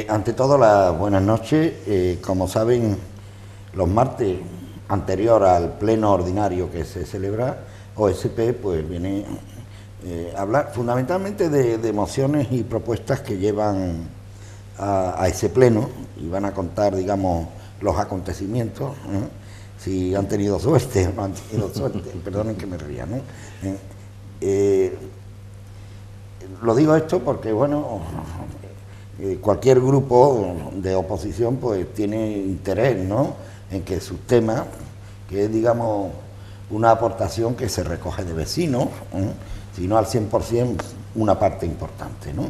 Ante todo, las buenas noches. Como saben, los martes anterior al pleno ordinario que se celebra, OSP pues viene a hablar fundamentalmente de mociones y propuestas que llevan a ese pleno y van a contar, digamos, los acontecimientos, si han tenido suerte o no han tenido suerte, perdonen que me ría, ¿no? Lo digo esto porque, bueno, cualquier grupo de oposición pues tiene interés, ¿no?, en que sus temas, que es, digamos, una aportación que se recoge de vecinos, si no al 100%, una parte importante, ¿no?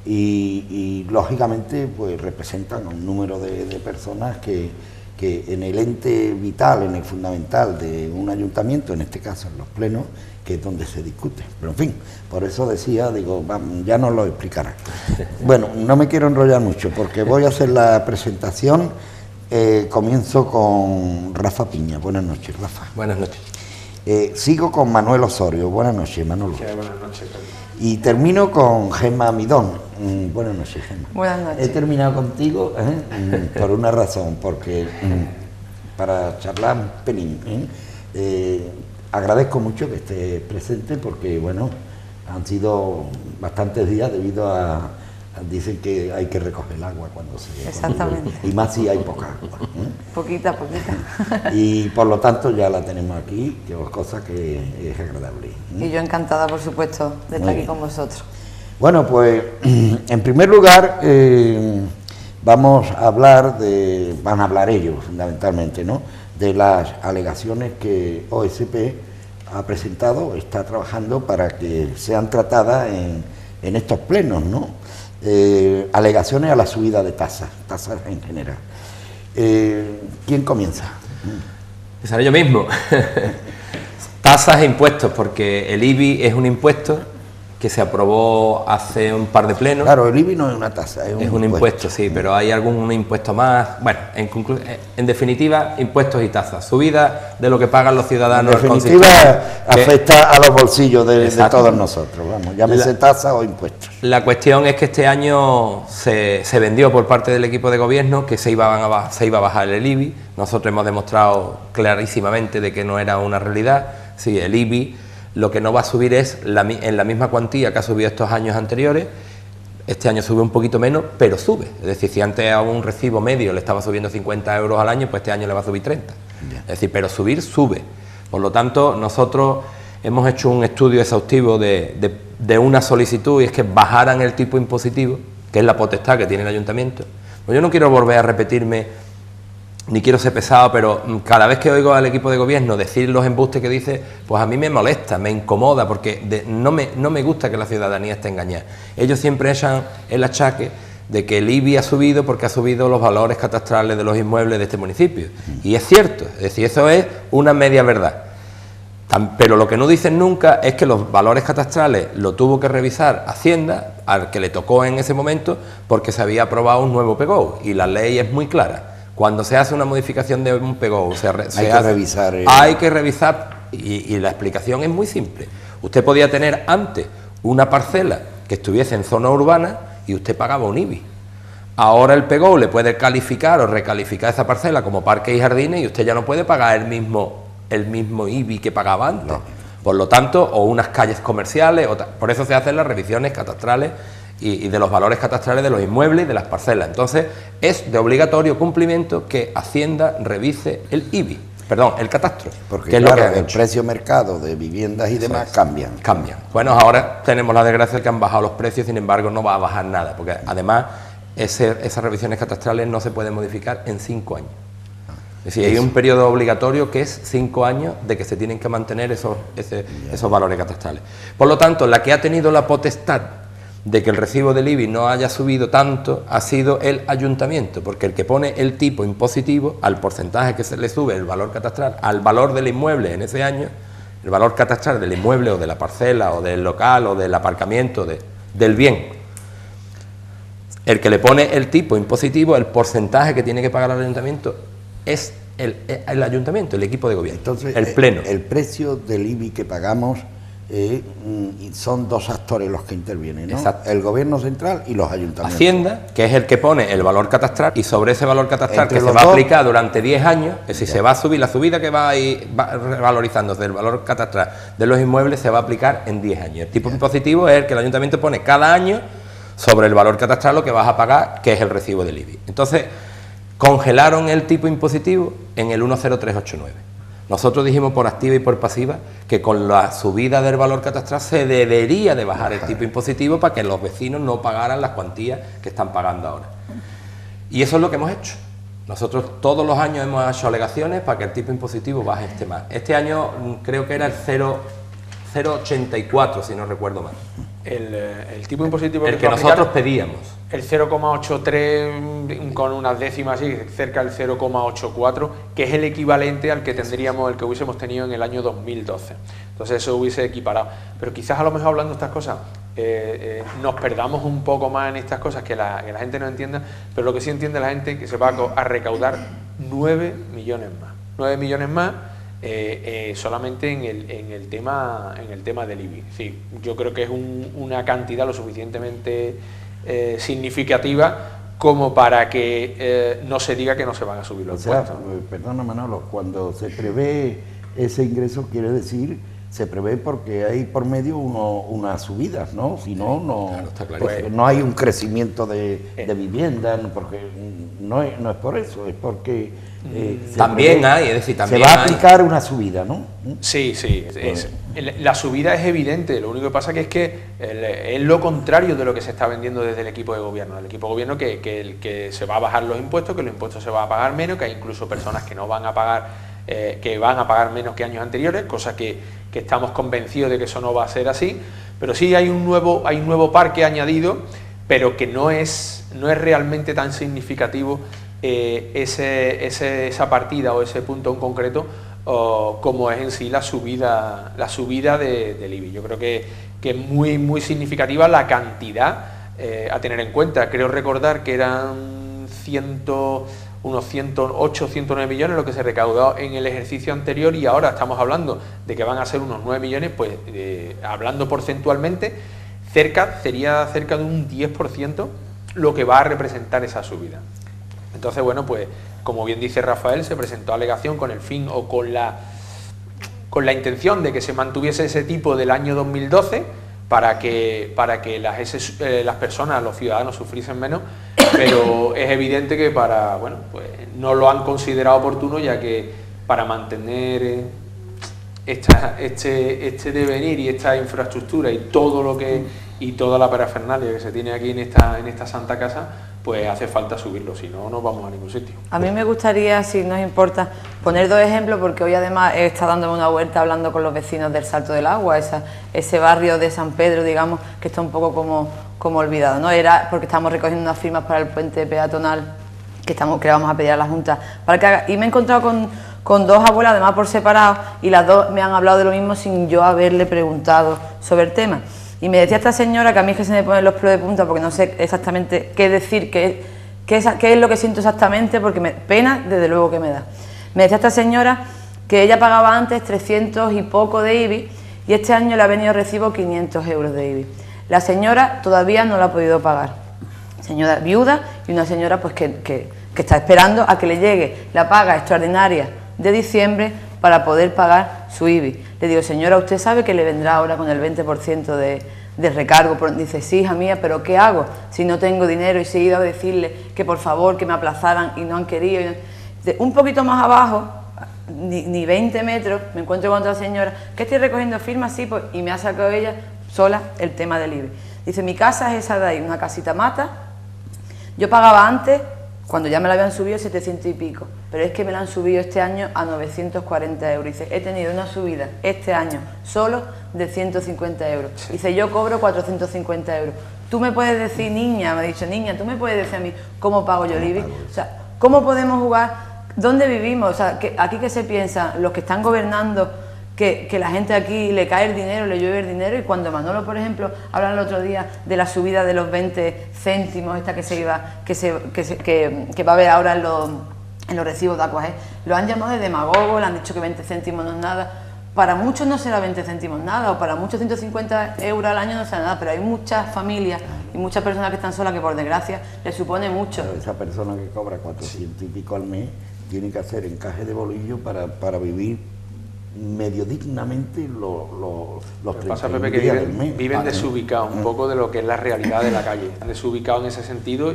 Y lógicamente pues representan a un número de personas que en el ente vital, en el fundamental de un ayuntamiento, en este caso en los plenos, que es donde se discute. Pero en fin, por eso decía, digo, ya nos lo explicará. Bueno, no me quiero enrollar mucho porque voy a hacer la presentación. Comienzo con Rafa Piña. Buenas noches, Rafa. Buenas noches. Sigo con Manuel Osorio. Buenas noches, Manolo. Sí, buenas noches, Carlos. Y termino con Gemma Midón. Buenas noches, Gemma. Buenas noches. He terminado contigo por una razón, porque para charlar un pelín. Agradezco mucho que estés presente porque, bueno, han sido bastantes días debido a... Dicen que hay que recoger el agua cuando se... Exactamente. Y más si hay poca agua. Poquita. Y por lo tanto ya la tenemos aquí, que es cosa que es agradable. Y yo encantada, por supuesto, de estar aquí con vosotros. Bueno, pues en primer lugar vamos a hablar van a hablar ellos fundamentalmente, ¿no?, de las alegaciones que OSP ha presentado, está trabajando para que sean tratadas en estos plenos, ¿no? Alegaciones a la subida de tasas en general. ¿Quién comienza? Empezaré yo mismo. Tasas e impuestos, porque el IBI es un impuesto que se aprobó hace un par de plenos. Claro, el IBI no es una tasa, es un impuesto, sí, pero hay algún impuesto más. Bueno, en definitiva, impuestos y tasas. Subida de lo que pagan los ciudadanos. En definitiva, afecta a los bolsillos de todos nosotros, vamos, llámese tasa o impuestos. La cuestión es que este año se vendió por parte del equipo de gobierno que se iba a bajar el IBI. Nosotros hemos demostrado clarísimamente de que no era una realidad. Sí, el IBI lo que no va a subir es en la misma cuantía que ha subido estos años anteriores. Este año sube un poquito menos, pero sube. Es decir, si antes a un recibo medio le estaba subiendo 50 euros al año, pues este año le va a subir 30. Es decir, pero subir, sube. Por lo tanto, nosotros hemos hecho un estudio exhaustivo de una solicitud, y es que bajaran el tipo impositivo, que es la potestad que tiene el ayuntamiento. Pues yo no quiero volver a repetirme, ni quiero ser pesado, pero cada vez que oigo al equipo de gobierno decir los embustes que dice, pues a mí me molesta, me incomoda, porque no me gusta que la ciudadanía esté engañada. Ellos siempre echan el achaque de que el IBI ha subido porque ha subido los valores catastrales de los inmuebles de este municipio. Y es cierto, es decir, eso es una media verdad. Pero lo que no dicen nunca es que los valores catastrales lo tuvo que revisar Hacienda, al que le tocó en ese momento, porque se había aprobado un nuevo PGO, y la ley es muy clara. Cuando se hace una modificación de un PGO, hay que revisar, y la explicación es muy simple. Usted podía tener antes una parcela que estuviese en zona urbana y usted pagaba un IBI. Ahora el PGO le puede calificar o recalificar esa parcela como parques y jardines y usted ya no puede pagar el mismo IBI que pagaba antes. No. Por lo tanto, o unas calles comerciales, por eso se hacen las revisiones catastrales y de los valores catastrales de los inmuebles y de las parcelas. Entonces, es de obligatorio cumplimiento que Hacienda revise el IBI, el catastro. Porque claro, el precio mercado de viviendas y demás cambian. Bueno, ahora tenemos la desgracia de que han bajado los precios, sin embargo no va a bajar nada, porque además esas revisiones catastrales no se pueden modificar en 5 años. Es decir, hay un periodo obligatorio que es 5 años de que se tienen que mantener esos valores catastrales. Por lo tanto, la que ha tenido la potestad de que el recibo del IBI no haya subido tanto ha sido el ayuntamiento, porque el que pone el tipo impositivo al porcentaje que se le sube el valor catastral al valor del inmueble en ese año, el valor catastral del inmueble o de la parcela o del local o del aparcamiento del bien, el que le pone el tipo impositivo, el porcentaje que tiene que pagar el ayuntamiento es el ayuntamiento, el equipo de gobierno. Entonces, el pleno. El precio del IBI que pagamos y son dos actores los que intervienen, ¿no? Exacto. El gobierno central y los ayuntamientos. Hacienda, que es el que pone el valor catastral, y sobre ese valor catastral Entre que se los va a dos, aplicar durante 10 años, es decir, se va a subir, la subida que va a ir revalorizándose del valor catastral de los inmuebles se va a aplicar en 10 años. El tipo impositivo es el que el ayuntamiento pone cada año sobre el valor catastral lo que vas a pagar, que es el recibo del IBI. Entonces, congelaron el tipo impositivo en el 10389. Nosotros dijimos por activa y por pasiva que con la subida del valor catastral se debería de bajar el tipo impositivo para que los vecinos no pagaran las cuantías que están pagando ahora. Y eso es lo que hemos hecho. Nosotros todos los años hemos hecho alegaciones para que el tipo impositivo baje más. Este año creo que era el 0,84, si no recuerdo mal. El tipo impositivo el que nosotros pedíamos. El 0,83 con unas décimas así, cerca del 0,84, que es el equivalente al que tendríamos, el que hubiésemos tenido en el año 2012. Entonces eso hubiese equiparado. Pero quizás a lo mejor hablando de estas cosas nos perdamos un poco más en estas cosas que la gente no entienda, pero lo que sí entiende la gente es que se va a recaudar 9 millones más. 9 millones más solamente en el tema del IBI. Sí, yo creo que es una cantidad lo suficientemente significativa como para que no se diga que no se van a subir los impuestos. Perdona Manolo, cuando se prevé ese ingreso quiere decir, se prevé porque hay por medio unas subidas, ¿no? Si no, claro, está clarísimo. no hay un crecimiento de vivienda, porque no es por eso, es porque también hay, es decir, también se va a aplicar una subida, ¿no? Sí, la subida es evidente, lo único que pasa que es lo contrario de lo que se está vendiendo desde el equipo de gobierno. El equipo de gobierno que se va a bajar los impuestos, que los impuestos se van a pagar menos, que hay incluso personas que no van a pagar, que van a pagar menos que años anteriores, cosa que estamos convencidos de que eso no va a ser así, pero sí hay un nuevo parque añadido, pero que no es realmente tan significativo esa partida o ese punto en concreto como es en sí la subida del IBI. Yo creo que es muy significativa la cantidad a tener en cuenta. Creo recordar que eran unos 108, 109 millones lo que se recaudó en el ejercicio anterior, y ahora estamos hablando de que van a ser unos 9 millones, pues hablando porcentualmente, sería cerca de un 10% lo que va a representar esa subida. Entonces, bueno, pues como bien dice Rafael, se presentó alegación con el fin o con la intención de que se mantuviese ese tipo del año 2012 para que las personas, los ciudadanos sufriesen menos, pero es evidente que pues no lo han considerado oportuno, ya que para mantener este devenir y esta infraestructura y toda la parafernalia que se tiene aquí en esta Santa Casa, pues hace falta subirlo, si no, no vamos a ningún sitio. A mí me gustaría, si nos importa, poner dos ejemplos, porque hoy además he estado dándome una vuelta hablando con los vecinos del Salto del Agua, ese barrio de San Pedro, digamos, que está un poco como olvidado, ¿no? Era porque estamos recogiendo unas firmas para el puente peatonal que vamos a pedir a la Junta para que haga, y me he encontrado con dos abuelas, además por separado, y las dos me han hablado de lo mismo sin yo haberle preguntado sobre el tema. Y me decía esta señora, que a mí es que se me ponen los pelos de punta porque no sé exactamente qué decir, qué es lo que siento exactamente, porque pena desde luego que me da. Me decía esta señora que ella pagaba antes 300 y poco de IBI y este año le ha venido recibo 500 euros de IBI. La señora todavía no lo ha podido pagar. Señora viuda y una señora pues que está esperando a que le llegue la paga extraordinaria de diciembre para poder pagar su IBI. Le digo, señora, ¿usted sabe que le vendrá ahora con el 20% de recargo? Dice, sí, hija mía, pero ¿qué hago si no tengo dinero? Y se he ido a decirle que por favor que me aplazaran y no han querido. Un poquito más abajo, ni 20 metros, me encuentro con otra señora, que estoy recogiendo firmas, sí, pues, y me ha sacado ella sola el tema del IBI. Dice, mi casa es esa de ahí, una casita mata. Yo pagaba antes, cuando ya me la habían subido, 700 y pico, pero es que me la han subido este año a 940 euros. Dice, he tenido una subida este año solo de 150 euros. Dice, yo cobro 450 euros. Tú me puedes decir, niña, me ha dicho, niña, tú me puedes decir a mí cómo pago yo el IBI. O sea, ¿cómo podemos jugar? ¿Dónde vivimos? O sea, aquí que se piensa, los que están gobernando, que la gente aquí le cae el dinero, le llueve el dinero, y cuando Manolo, por ejemplo, habla el otro día de la subida de los 20 céntimos, esta que va a haber ahora en los recibos de Aquajet, lo han llamado de demagogo, le han dicho que 20 céntimos no es nada. para muchos no será 20 céntimos nada, o para muchos 150 euros al año no será nada, pero hay muchas familias y muchas personas que están solas que por desgracia les supone mucho. Pero esa persona que cobra 400 y pico al mes tiene que hacer encaje de bolillo para vivir medio dignamente los 31 Pepe, que días del mes. viven desubicados un poco de lo que es la realidad de la calle, desubicados en ese sentido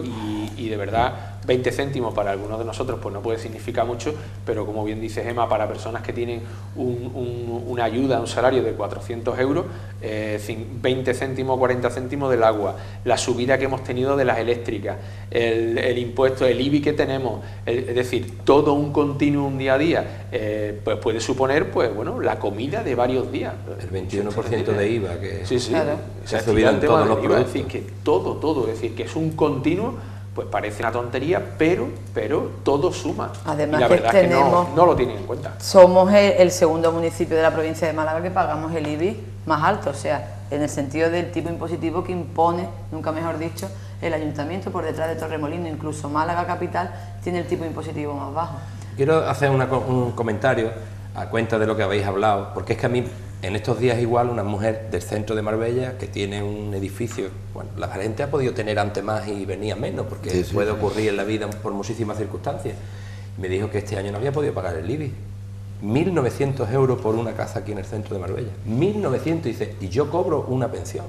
y de verdad 20 céntimos para algunos de nosotros pues no puede significar mucho, pero como bien dice Gemma, para personas que tienen una ayuda, un salario de 400 euros, 20 céntimos, 40 céntimos del agua, la subida que hemos tenido de las eléctricas, el impuesto, el IBI que tenemos, es decir, todo un continuum día a día, pues puede suponer pues bueno la comida de varios días. El 21% de IVA que sí, claro. se ha subido en todos los productos. Es decir, que todo, es decir, que es un continuo. Pues parece una tontería, pero todo suma. Además, y la verdad es que no lo tienen en cuenta. Somos el segundo municipio de la provincia de Málaga que pagamos el IBI más alto, o sea, en el sentido del tipo impositivo que impone, nunca mejor dicho, el ayuntamiento por detrás de Torremolinos. Incluso Málaga capital tiene el tipo impositivo más bajo. Quiero hacer un comentario a cuenta de lo que habéis hablado, porque es que a mí en estos días igual una mujer del centro de Marbella que tiene un edificio, bueno, la gente ha podido tener antes más y venía menos, porque puede ocurrir en la vida por muchísimas circunstancias. Me dijo que este año no había podido pagar el IBI. 1.900 euros por una casa aquí en el centro de Marbella. 1.900, dice, y yo cobro una pensión.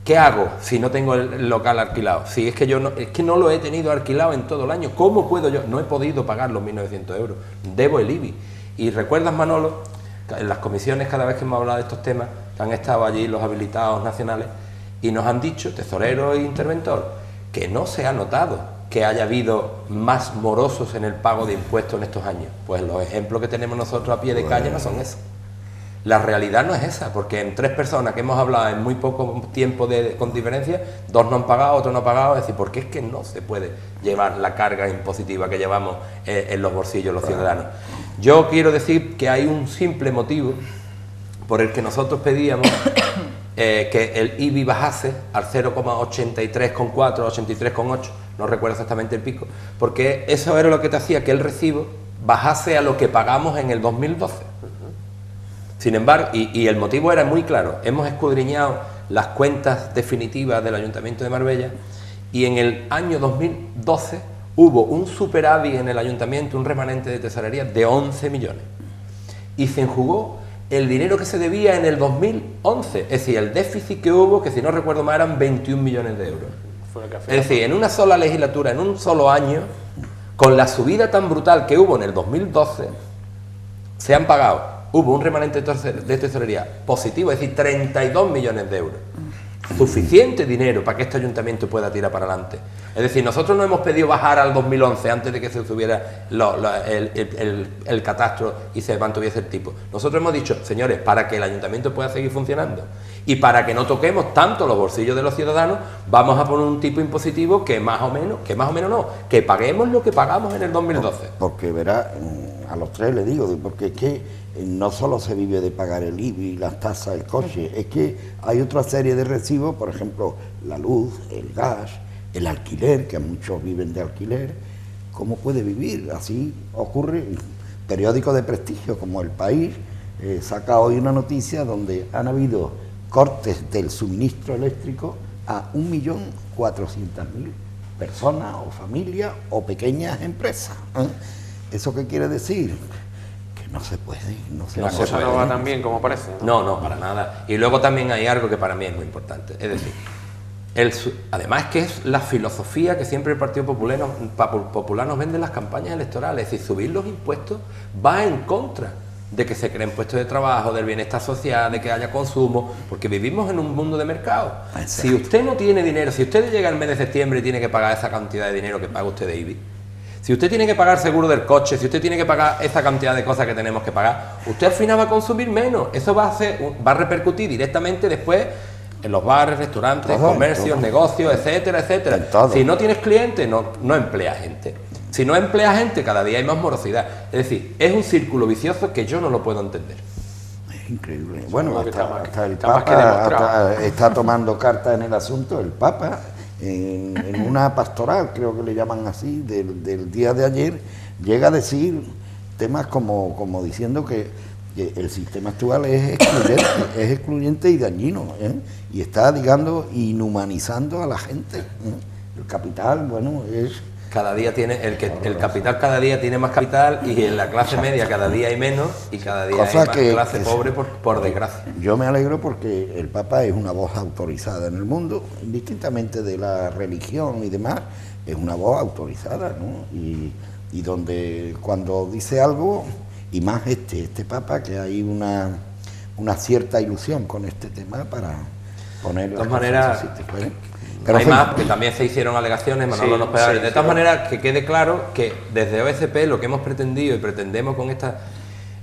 ¿Qué hago si no tengo el local alquilado? Si es que yo no lo he tenido alquilado en todo el año, ¿cómo puedo yo? No he podido pagar los 1.900 euros, debo el IBI. Y recuerdas, Manolo, en las comisiones, cada vez que hemos hablado de estos temas, que han estado allí los habilitados nacionales y nos han dicho, tesorero e interventor, que no se ha notado que haya habido más morosos en el pago de impuestos en estos años. Pues los ejemplos que tenemos nosotros a pie de calle no son esos. La realidad no es esa, porque en 3 personas que hemos hablado en muy poco tiempo con diferencia, 2 no han pagado, otro no ha pagado, es decir, porque es que no se puede llevar la carga impositiva que llevamos en los bolsillos los ciudadanos. Yo quiero decir que hay un simple motivo por el que nosotros pedíamos que el IBI bajase al 0,83,4, 83,8, no recuerdo exactamente el pico, porque eso era lo que te hacía que el recibo bajase a lo que pagamos en el 2012. Sin embargo, y el motivo era muy claro, hemos escudriñado las cuentas definitivas del Ayuntamiento de Marbella y en el año 2012 hubo un superávit en el Ayuntamiento, un remanente de tesorería de 11 millones. Y se enjugó el dinero que se debía en el 2011, es decir, el déficit que hubo, que si no recuerdo mal eran 21 millones de euros. Es decir, en una sola legislatura, en un solo año, con la subida tan brutal que hubo en el 2012, se han pagado. Hubo un remanente de tesorería positivo, es decir, 32 millones de euros. Suficiente dinero para que este ayuntamiento pueda tirar para adelante. Es decir, nosotros no hemos pedido bajar al 2011 antes de que se subiera el catastro y se mantuviese el tipo. Nosotros hemos dicho, señores, para que el ayuntamiento pueda seguir funcionando y para que no toquemos tanto los bolsillos de los ciudadanos, vamos a poner un tipo impositivo que más o menos no, que paguemos lo que pagamos en el 2012. Porque verá, a los 3 le digo, porque es que no solo se vive de pagar el IBI, las tasas, el coche, es que hay otra serie de recibos, por ejemplo, la luz, el gas, el alquiler, que muchos viven de alquiler. ¿Cómo puede vivir? Así ocurre. Periódicos de prestigio como El País saca hoy una noticia donde han habido cortes del suministro eléctrico a 1.400.000 personas o familias o pequeñas empresas. ¿Eso qué quiere decir? No se puede, la cosa no va tan bien como parece. No, para nada. Y luego también hay algo que para mí es muy importante. Es decir, además que es la filosofía que siempre el Partido Popular nos vende en las campañas electorales. Es decir, subir los impuestos va en contra de que se creen puestos de trabajo, del bienestar social, de que haya consumo, porque vivimos en un mundo de mercado. Exacto. Si usted no tiene dinero, si usted llega el mes de septiembre y tiene que pagar esa cantidad de dinero que paga usted de IBI, si usted tiene que pagar seguro del coche, si usted tiene que pagar esa cantidad de cosas que tenemos que pagar, usted al final va a consumir menos. Eso va a repercutir directamente después en los bares, restaurantes, comercios, negocios, etcétera, etcétera. Si no tienes clientes, no empleas gente. Si no empleas gente, cada día hay más morosidad. Es decir, es un círculo vicioso que yo no lo puedo entender. Es increíble. Bueno, hasta el Papa está tomando cartas en el asunto, el Papa. En una pastoral, creo que le llaman así, del día de ayer, llega a decir temas como diciendo que que el sistema actual es excluyente y dañino, y está, digamos, inhumanizando a la gente. El capital, bueno, es... Cada día tiene, el capital cada día tiene más capital y en la clase media cada día hay menos y cada día hay más clase pobre por desgracia. Yo me alegro porque el Papa es una voz autorizada en el mundo, indistintamente de la religión y demás, es una voz autorizada, ¿no? Y donde cuando dice algo, y más este Papa, que hay una cierta ilusión con este tema para poner... De todas maneras... Pero hay más, que también se hicieron alegaciones, Manolo nos puede... De todas maneras, que quede claro que desde OSP lo que hemos pretendido y pretendemos con esta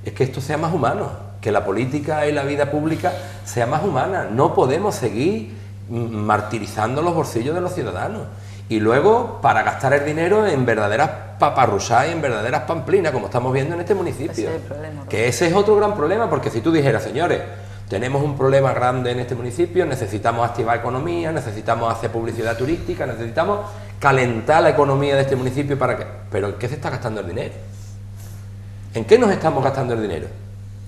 es que esto sea más humano, que la política y la vida pública sea más humana. No podemos seguir martirizando los bolsillos de los ciudadanos y luego para gastar el dinero en verdaderas paparruchas y en verdaderas pamplinas, como estamos viendo en este municipio. Ese es el problema, que ese es otro gran problema, porque si tú dijeras, señores, tenemos un problema grande en este municipio, necesitamos activar economía, necesitamos hacer publicidad turística, necesitamos calentar la economía de este municipio para que... ¿Pero en qué se está gastando el dinero? ¿En qué nos estamos gastando el dinero?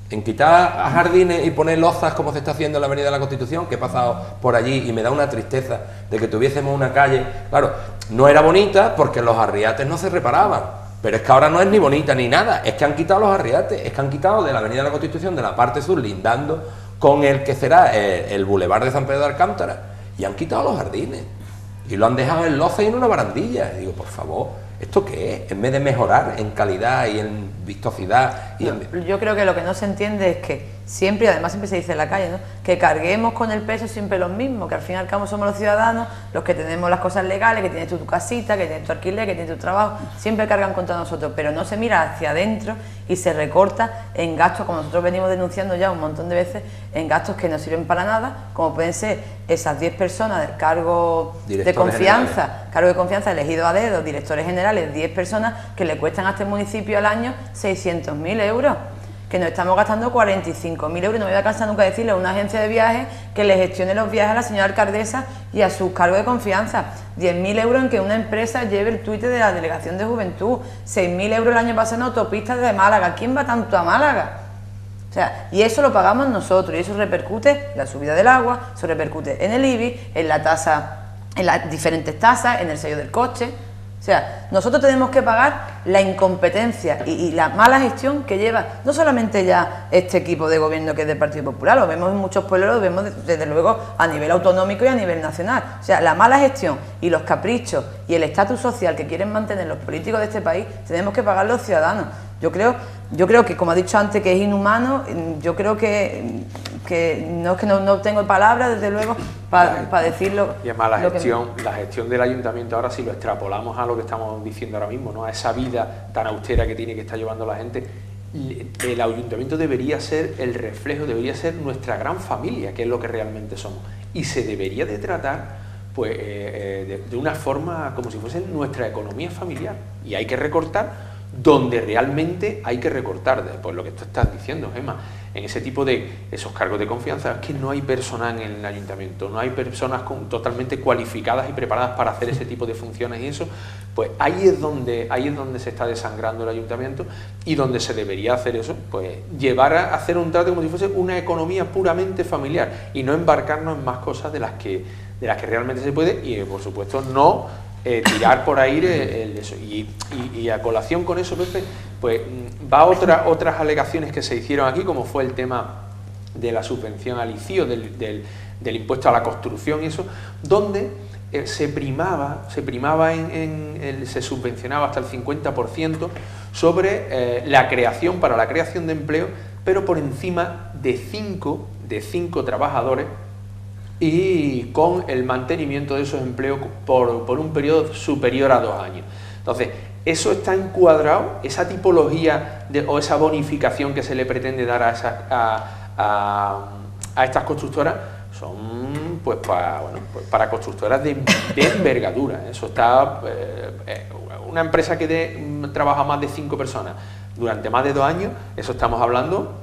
¿En quitar jardines y poner lozas como se está haciendo en la Avenida de la Constitución? Que he pasado por allí y me da una tristeza de que tuviésemos una calle... Claro, no era bonita porque los arriates no se reparaban, pero es que ahora no es ni bonita ni nada, es que han quitado los arriates, es que han quitado de la Avenida de la Constitución, de la parte sur, lindando con el que será el Boulevard de San Pedro de Alcántara, y han quitado los jardines y lo han dejado en loza y en una barandilla. Y digo, por favor, ¿esto qué es? En vez de mejorar en calidad y en vistosidad Yo creo que lo que no se entiende es que siempre, y además siempre se dice en la calle, ¿no?, que carguemos con el peso siempre los mismos, que al fin y al cabo somos los ciudadanos los que tenemos las cosas legales, que tienes tu casita, que tienes tu alquiler, que tienes tu trabajo, siempre cargan contra nosotros, pero no se mira hacia adentro y se recorta en gastos, como nosotros venimos denunciando ya un montón de veces, en gastos que no sirven para nada, como pueden ser esas 10 personas del cargo de confianza elegidos a dedo, directores generales, 10 personas que le cuestan a este municipio al año 600.000 euros. Que nos estamos gastando 45.000 euros, no me voy a cansar nunca de decirle a una agencia de viajes que le gestione los viajes a la señora alcaldesa y a sus cargos de confianza, 10.000 euros en que una empresa lleve el tuite de la delegación de juventud, 6.000 euros el año pasado en autopistas de Málaga. ¿Quién va tanto a Málaga? O sea, y eso lo pagamos nosotros y eso repercute en la subida del agua, eso repercute en el IBI, en la tasa, en las diferentes tasas, en el sello del coche. O sea, nosotros tenemos que pagar la incompetencia y la mala gestión que lleva no solamente ya este equipo de gobierno que es del Partido Popular, lo vemos en muchos pueblos, lo vemos desde luego a nivel autonómico y a nivel nacional. O sea, la mala gestión y los caprichos y el estatus social que quieren mantener los políticos de este país, tenemos que pagar los ciudadanos. Yo creo que, como ha dicho antes, que es inhumano. Yo creo que no tengo palabras, desde luego, para decirlo. Y además la gestión del ayuntamiento ahora, si lo extrapolamos a lo que estamos diciendo ahora mismo, ¿no?, a esa vida tan austera que tiene que estar llevando la gente, el ayuntamiento debería ser el reflejo, debería ser nuestra gran familia, que es lo que realmente somos. Y se debería de tratar pues de una forma como si fuese nuestra economía familiar. Y hay que recortar donde realmente hay que recortar, pues lo que tú estás diciendo, Gemma, en ese tipo de esos cargos de confianza, es que no hay personal en el ayuntamiento, no hay personas totalmente cualificadas y preparadas para hacer ese tipo de funciones, y eso, pues ahí es donde se está desangrando el ayuntamiento, y donde se debería hacer eso, pues llevar a hacer un trato como si fuese una economía puramente familiar, y no embarcarnos en más cosas de las que realmente se puede, y por supuesto no tirar por ahí eso. Y a colación con eso, Pepe, pues va otras alegaciones que se hicieron aquí, como fue el tema de la subvención al ICIO, del impuesto a la construcción y eso, donde se subvencionaba hasta el 50% sobre la creación de empleo, pero por encima de 5 trabajadores, y con el mantenimiento de esos empleos por un periodo superior a 2 años. Entonces, eso está encuadrado, esa tipología o esa bonificación que se le pretende dar a estas constructoras, son pues para constructoras de envergadura. Eso está, una empresa que trabaja más de 5 personas durante más de 2 años, eso estamos hablando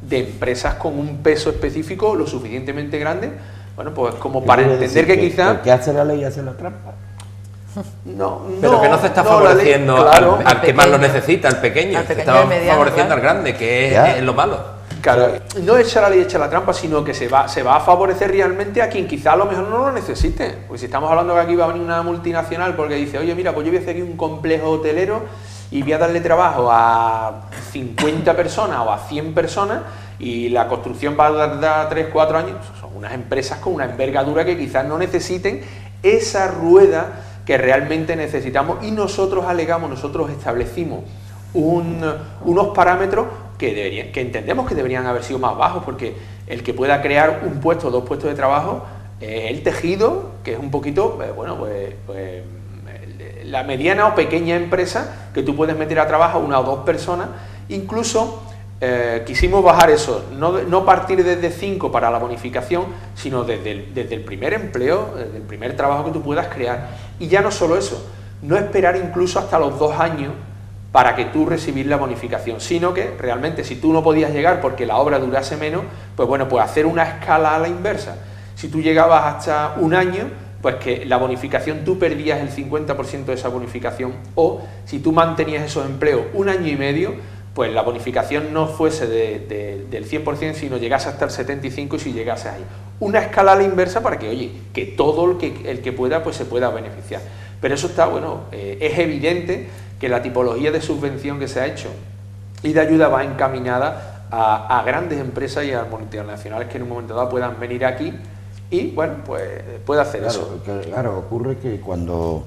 de empresas con un peso específico lo suficientemente grande, bueno, pues como para entender que quizás... ¿Qué hace la ley y hace la trampa? Pero que no se está favoreciendo al que más lo necesita, al pequeño, se está favoreciendo al grande, que es lo malo. Claro, no echa la ley, echa la trampa, sino que se va a favorecer realmente a quien quizá a lo mejor no lo necesite. Porque si estamos hablando que aquí va a venir una multinacional porque dice, oye, mira, pues yo voy a hacer aquí un complejo hotelero y voy a darle trabajo a 50 personas o a 100 personas y la construcción va a dar 3, 4 años. Son unas empresas con una envergadura que quizás no necesiten esa rueda que realmente necesitamos, y nosotros establecimos unos parámetros que entendemos que deberían haber sido más bajos, porque el que pueda crear un puesto o 2 puestos de trabajo, el tejido, que es un poquito, pues la mediana o pequeña empresa que tú puedes meter a trabajo 1 o 2 personas. Incluso quisimos bajar eso, no partir desde 5 para la bonificación, sino desde el primer empleo, desde el primer trabajo que tú puedas crear. Y ya no solo eso, no esperar incluso hasta los 2 años para que tú recibir la bonificación, sino que realmente si tú no podías llegar porque la obra durase menos, pues bueno, pues hacer una escala a la inversa. Si tú llegabas hasta 1 año, pues que la bonificación tú perdías el 50% de esa bonificación, o si tú mantenías esos empleos 1 año y medio, pues la bonificación no fuese del 100%, sino llegase hasta el 75% y si llegase ahí. Una escala a la inversa para que, oye, que todo el que pueda, pues se pueda beneficiar. Pero eso está, bueno, es evidente que la tipología de subvención que se ha hecho y de ayuda va encaminada a grandes empresas y a multinacionales que en un momento dado puedan venir aquí y, bueno, pues puede hacer eso. Claro, ocurre que cuando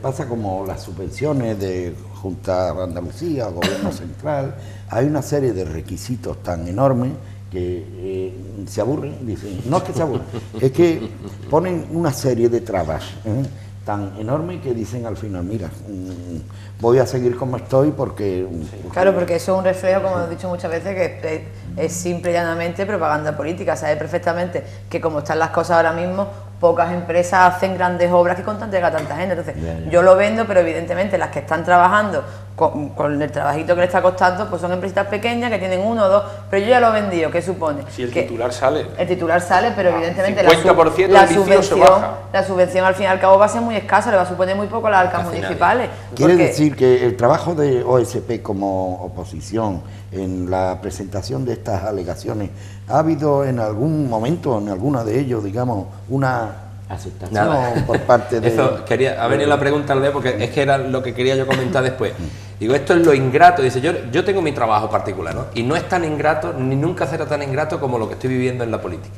pasa como las subvenciones de Junta de Andalucía, Gobierno Central, hay una serie de requisitos tan enormes que se aburren, dicen, no es que se aburren, es que ponen una serie de trabas tan enormes que dicen al final, mira, voy a seguir como estoy porque... Claro, porque eso es un reflejo, como he dicho muchas veces, que es simple y llanamente propaganda política. Sabe perfectamente que como están las cosas ahora mismo, pocas empresas hacen grandes obras que contan llega a tanta gente. Entonces, yo lo vendo, pero evidentemente las que están trabajando con el trabajito que le está costando, pues son empresas pequeñas que tienen 1 o 2, pero yo ya lo he vendido. ¿Qué supone? Si el titular sale. El titular sale, pero evidentemente 50% la subvención al fin y al cabo va a ser muy escasa, le va a suponer muy poco a las arcas municipales. Quiere decir que el trabajo de OSP como oposición en la presentación de estas alegaciones, ¿ha habido en algún momento, en alguna de ellos, digamos, una aceptación por parte de... Eso, ha venido la pregunta al ver, porque es que era lo que quería yo comentar después. Digo, esto es lo ingrato. Dice, yo tengo mi trabajo particular, ¿no? Y no es tan ingrato, ni nunca será tan ingrato como lo que estoy viviendo en la política.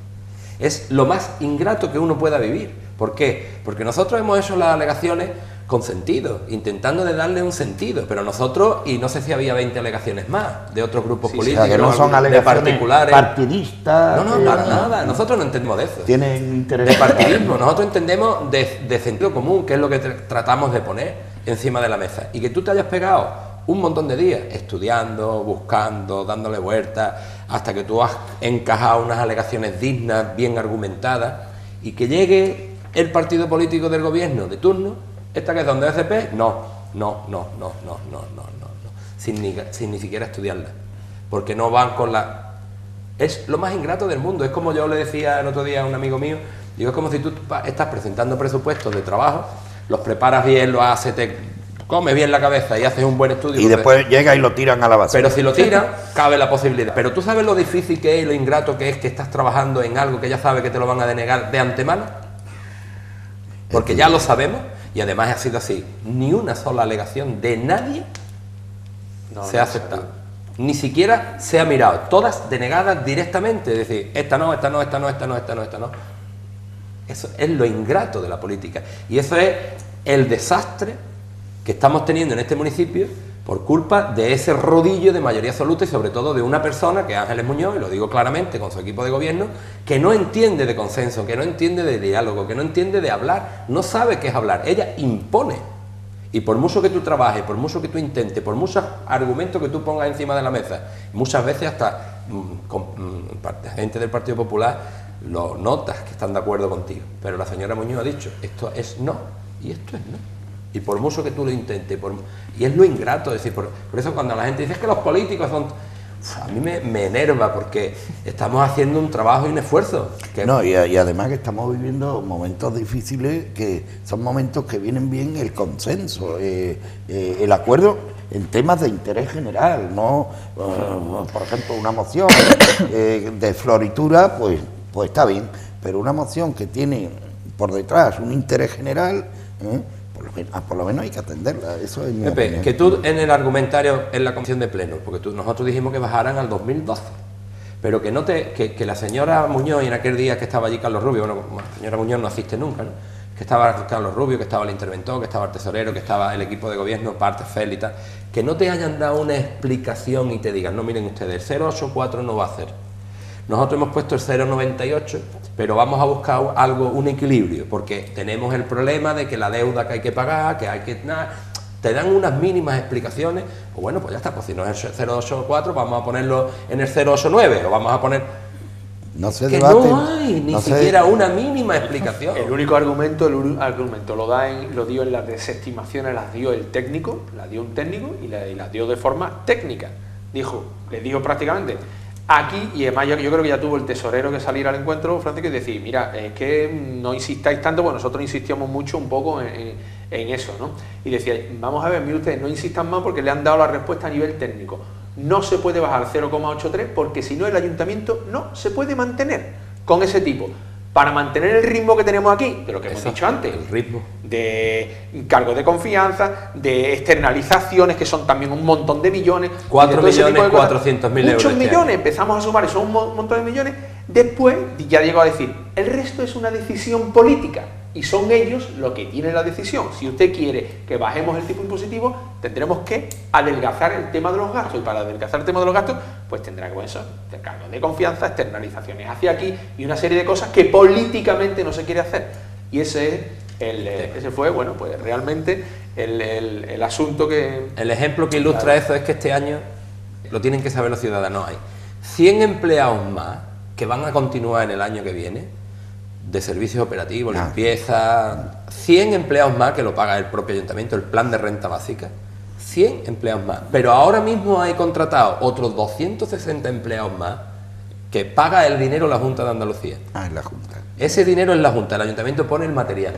Es lo más ingrato que uno pueda vivir. ¿Por qué? Porque nosotros hemos hecho las alegaciones con sentido, intentando de darle un sentido, pero nosotros, y no sé si había 20 alegaciones más de otros grupos políticos, o sea, que no son alegaciones de particulares, partidistas. No, para nada, nosotros no entendemos de eso. Tienen interés de partidismo, nosotros entendemos de sentido común, que es lo que tratamos de poner encima de la mesa, y que tú te hayas pegado un montón de días estudiando, buscando, dándole vueltas, hasta que tú has encajado unas alegaciones dignas, bien argumentadas, y que llegue el partido político del gobierno de turno, esta que es donde OSP, no, sin ni siquiera estudiarla, porque no van con la... Es lo más ingrato del mundo. Es como yo le decía el otro día a un amigo mío, digo, es como si tú estás presentando presupuestos de trabajo, los preparas bien, lo haces, te comes bien la cabeza y haces un buen estudio. Y después llega y lo tiran a la basura. Pero si lo tiran, cabe la posibilidad. Pero tú sabes lo difícil que es y lo ingrato que es que estás trabajando en algo que ya sabes que te lo van a denegar de antemano, porque ya lo sabemos. Y además ha sido así, ni una sola alegación de nadie se ha aceptado. Ni siquiera se ha mirado, todas denegadas directamente, es decir, esta no. Eso es lo ingrato de la política. Y eso es el desastre que estamos teniendo en este municipio por culpa de ese rodillo de mayoría absoluta y sobre todo de una persona, que es Ángeles Muñoz, y lo digo claramente, con su equipo de gobierno, que no entiende de consenso, que no entiende de diálogo, que no entiende de hablar, no sabe qué es hablar, ella impone. Y por mucho que tú trabajes, por mucho que tú intentes, por muchos argumentos que tú pongas encima de la mesa, muchas veces hasta gente del Partido Popular lo notas que están de acuerdo contigo, pero la señora Muñoz ha dicho, esto es no, y esto es no. Y por mucho que tú lo intentes, y es lo ingrato, es decir, por eso cuando la gente dice es que los políticos son... a mí me enerva porque estamos haciendo un trabajo y un esfuerzo. No, y además que estamos viviendo momentos difíciles, que son momentos que vienen bien el consenso, el acuerdo en temas de interés general, ¿no? Por ejemplo, una moción de floritura, pues está bien, pero una moción que tiene por detrás un interés general, por lo menos hay que atenderla. Eso es mi Pepe, opinión. que tú en el argumentario en la comisión de pleno, porque nosotros dijimos que bajaran al 2012, pero que la señora Muñoz, y en aquel día que estaba allí Carlos Rubio, bueno, la señora Muñoz no asiste nunca, ¿no? Que estaba Carlos Rubio, que estaba el interventor, que estaba el tesorero, que estaba el equipo de gobierno, parte FEL y tal, que no te hayan dado una explicación y te digan, no, miren ustedes, el 084 no va a hacer. Nosotros hemos puesto el 0,98, pero vamos a buscar un equilibrio, porque tenemos el problema de que la deuda que hay que pagar, que hay que... te dan unas mínimas explicaciones, o bueno, pues ya está, pues si no es el 0,84, vamos a ponerlo en el 0,89, o vamos a poner... No se que debate, no hay ni siquiera una mínima explicación. El único argumento lo dio en las desestimaciones, las dio el técnico, las dio un técnico y las dio de forma técnica. Le dijo prácticamente... Aquí, y además yo creo que ya tuvo el tesorero que salir al encuentro, Francisco, y decir, mira, es que no insistáis tanto, pues nosotros insistíamos mucho un poco en eso, ¿no? Y decía, vamos a ver, mire ustedes, no insistan más porque le han dado la respuesta a nivel técnico. No se puede bajar 0,83 porque si no el ayuntamiento no se puede mantener con ese tipo. Para mantener el ritmo que tenemos aquí, de lo que hemos dicho antes, el ritmo de cargos de confianza, de externalizaciones, que son también un montón de millones. 4.400.000 euros. Muchos millones, empezamos a sumar y son un montón de millones. Después ya llegó a decir, el resto es una decisión política y son ellos los que tienen la decisión. Si usted quiere que bajemos el tipo impositivo, tendremos que adelgazar el tema de los gastos, y para adelgazar el tema de los gastos, pues tendrá que poner eso, cargos de confianza, externalizaciones hacia aquí y una serie de cosas que políticamente no se quiere hacer. Y ese fue, bueno, pues realmente el asunto que... El ejemplo que ilustra eso es que este año, lo tienen que saber los ciudadanos, hay 100 empleados más que van a continuar en el año que viene, de servicios operativos, limpieza, 100 empleados más que lo paga el propio ayuntamiento, el plan de renta básica, 100 empleados más. Pero ahora mismo hay contratados otros 260 empleados más que paga el dinero la Junta de Andalucía. En la Junta. Ese dinero es la Junta, el ayuntamiento pone el material.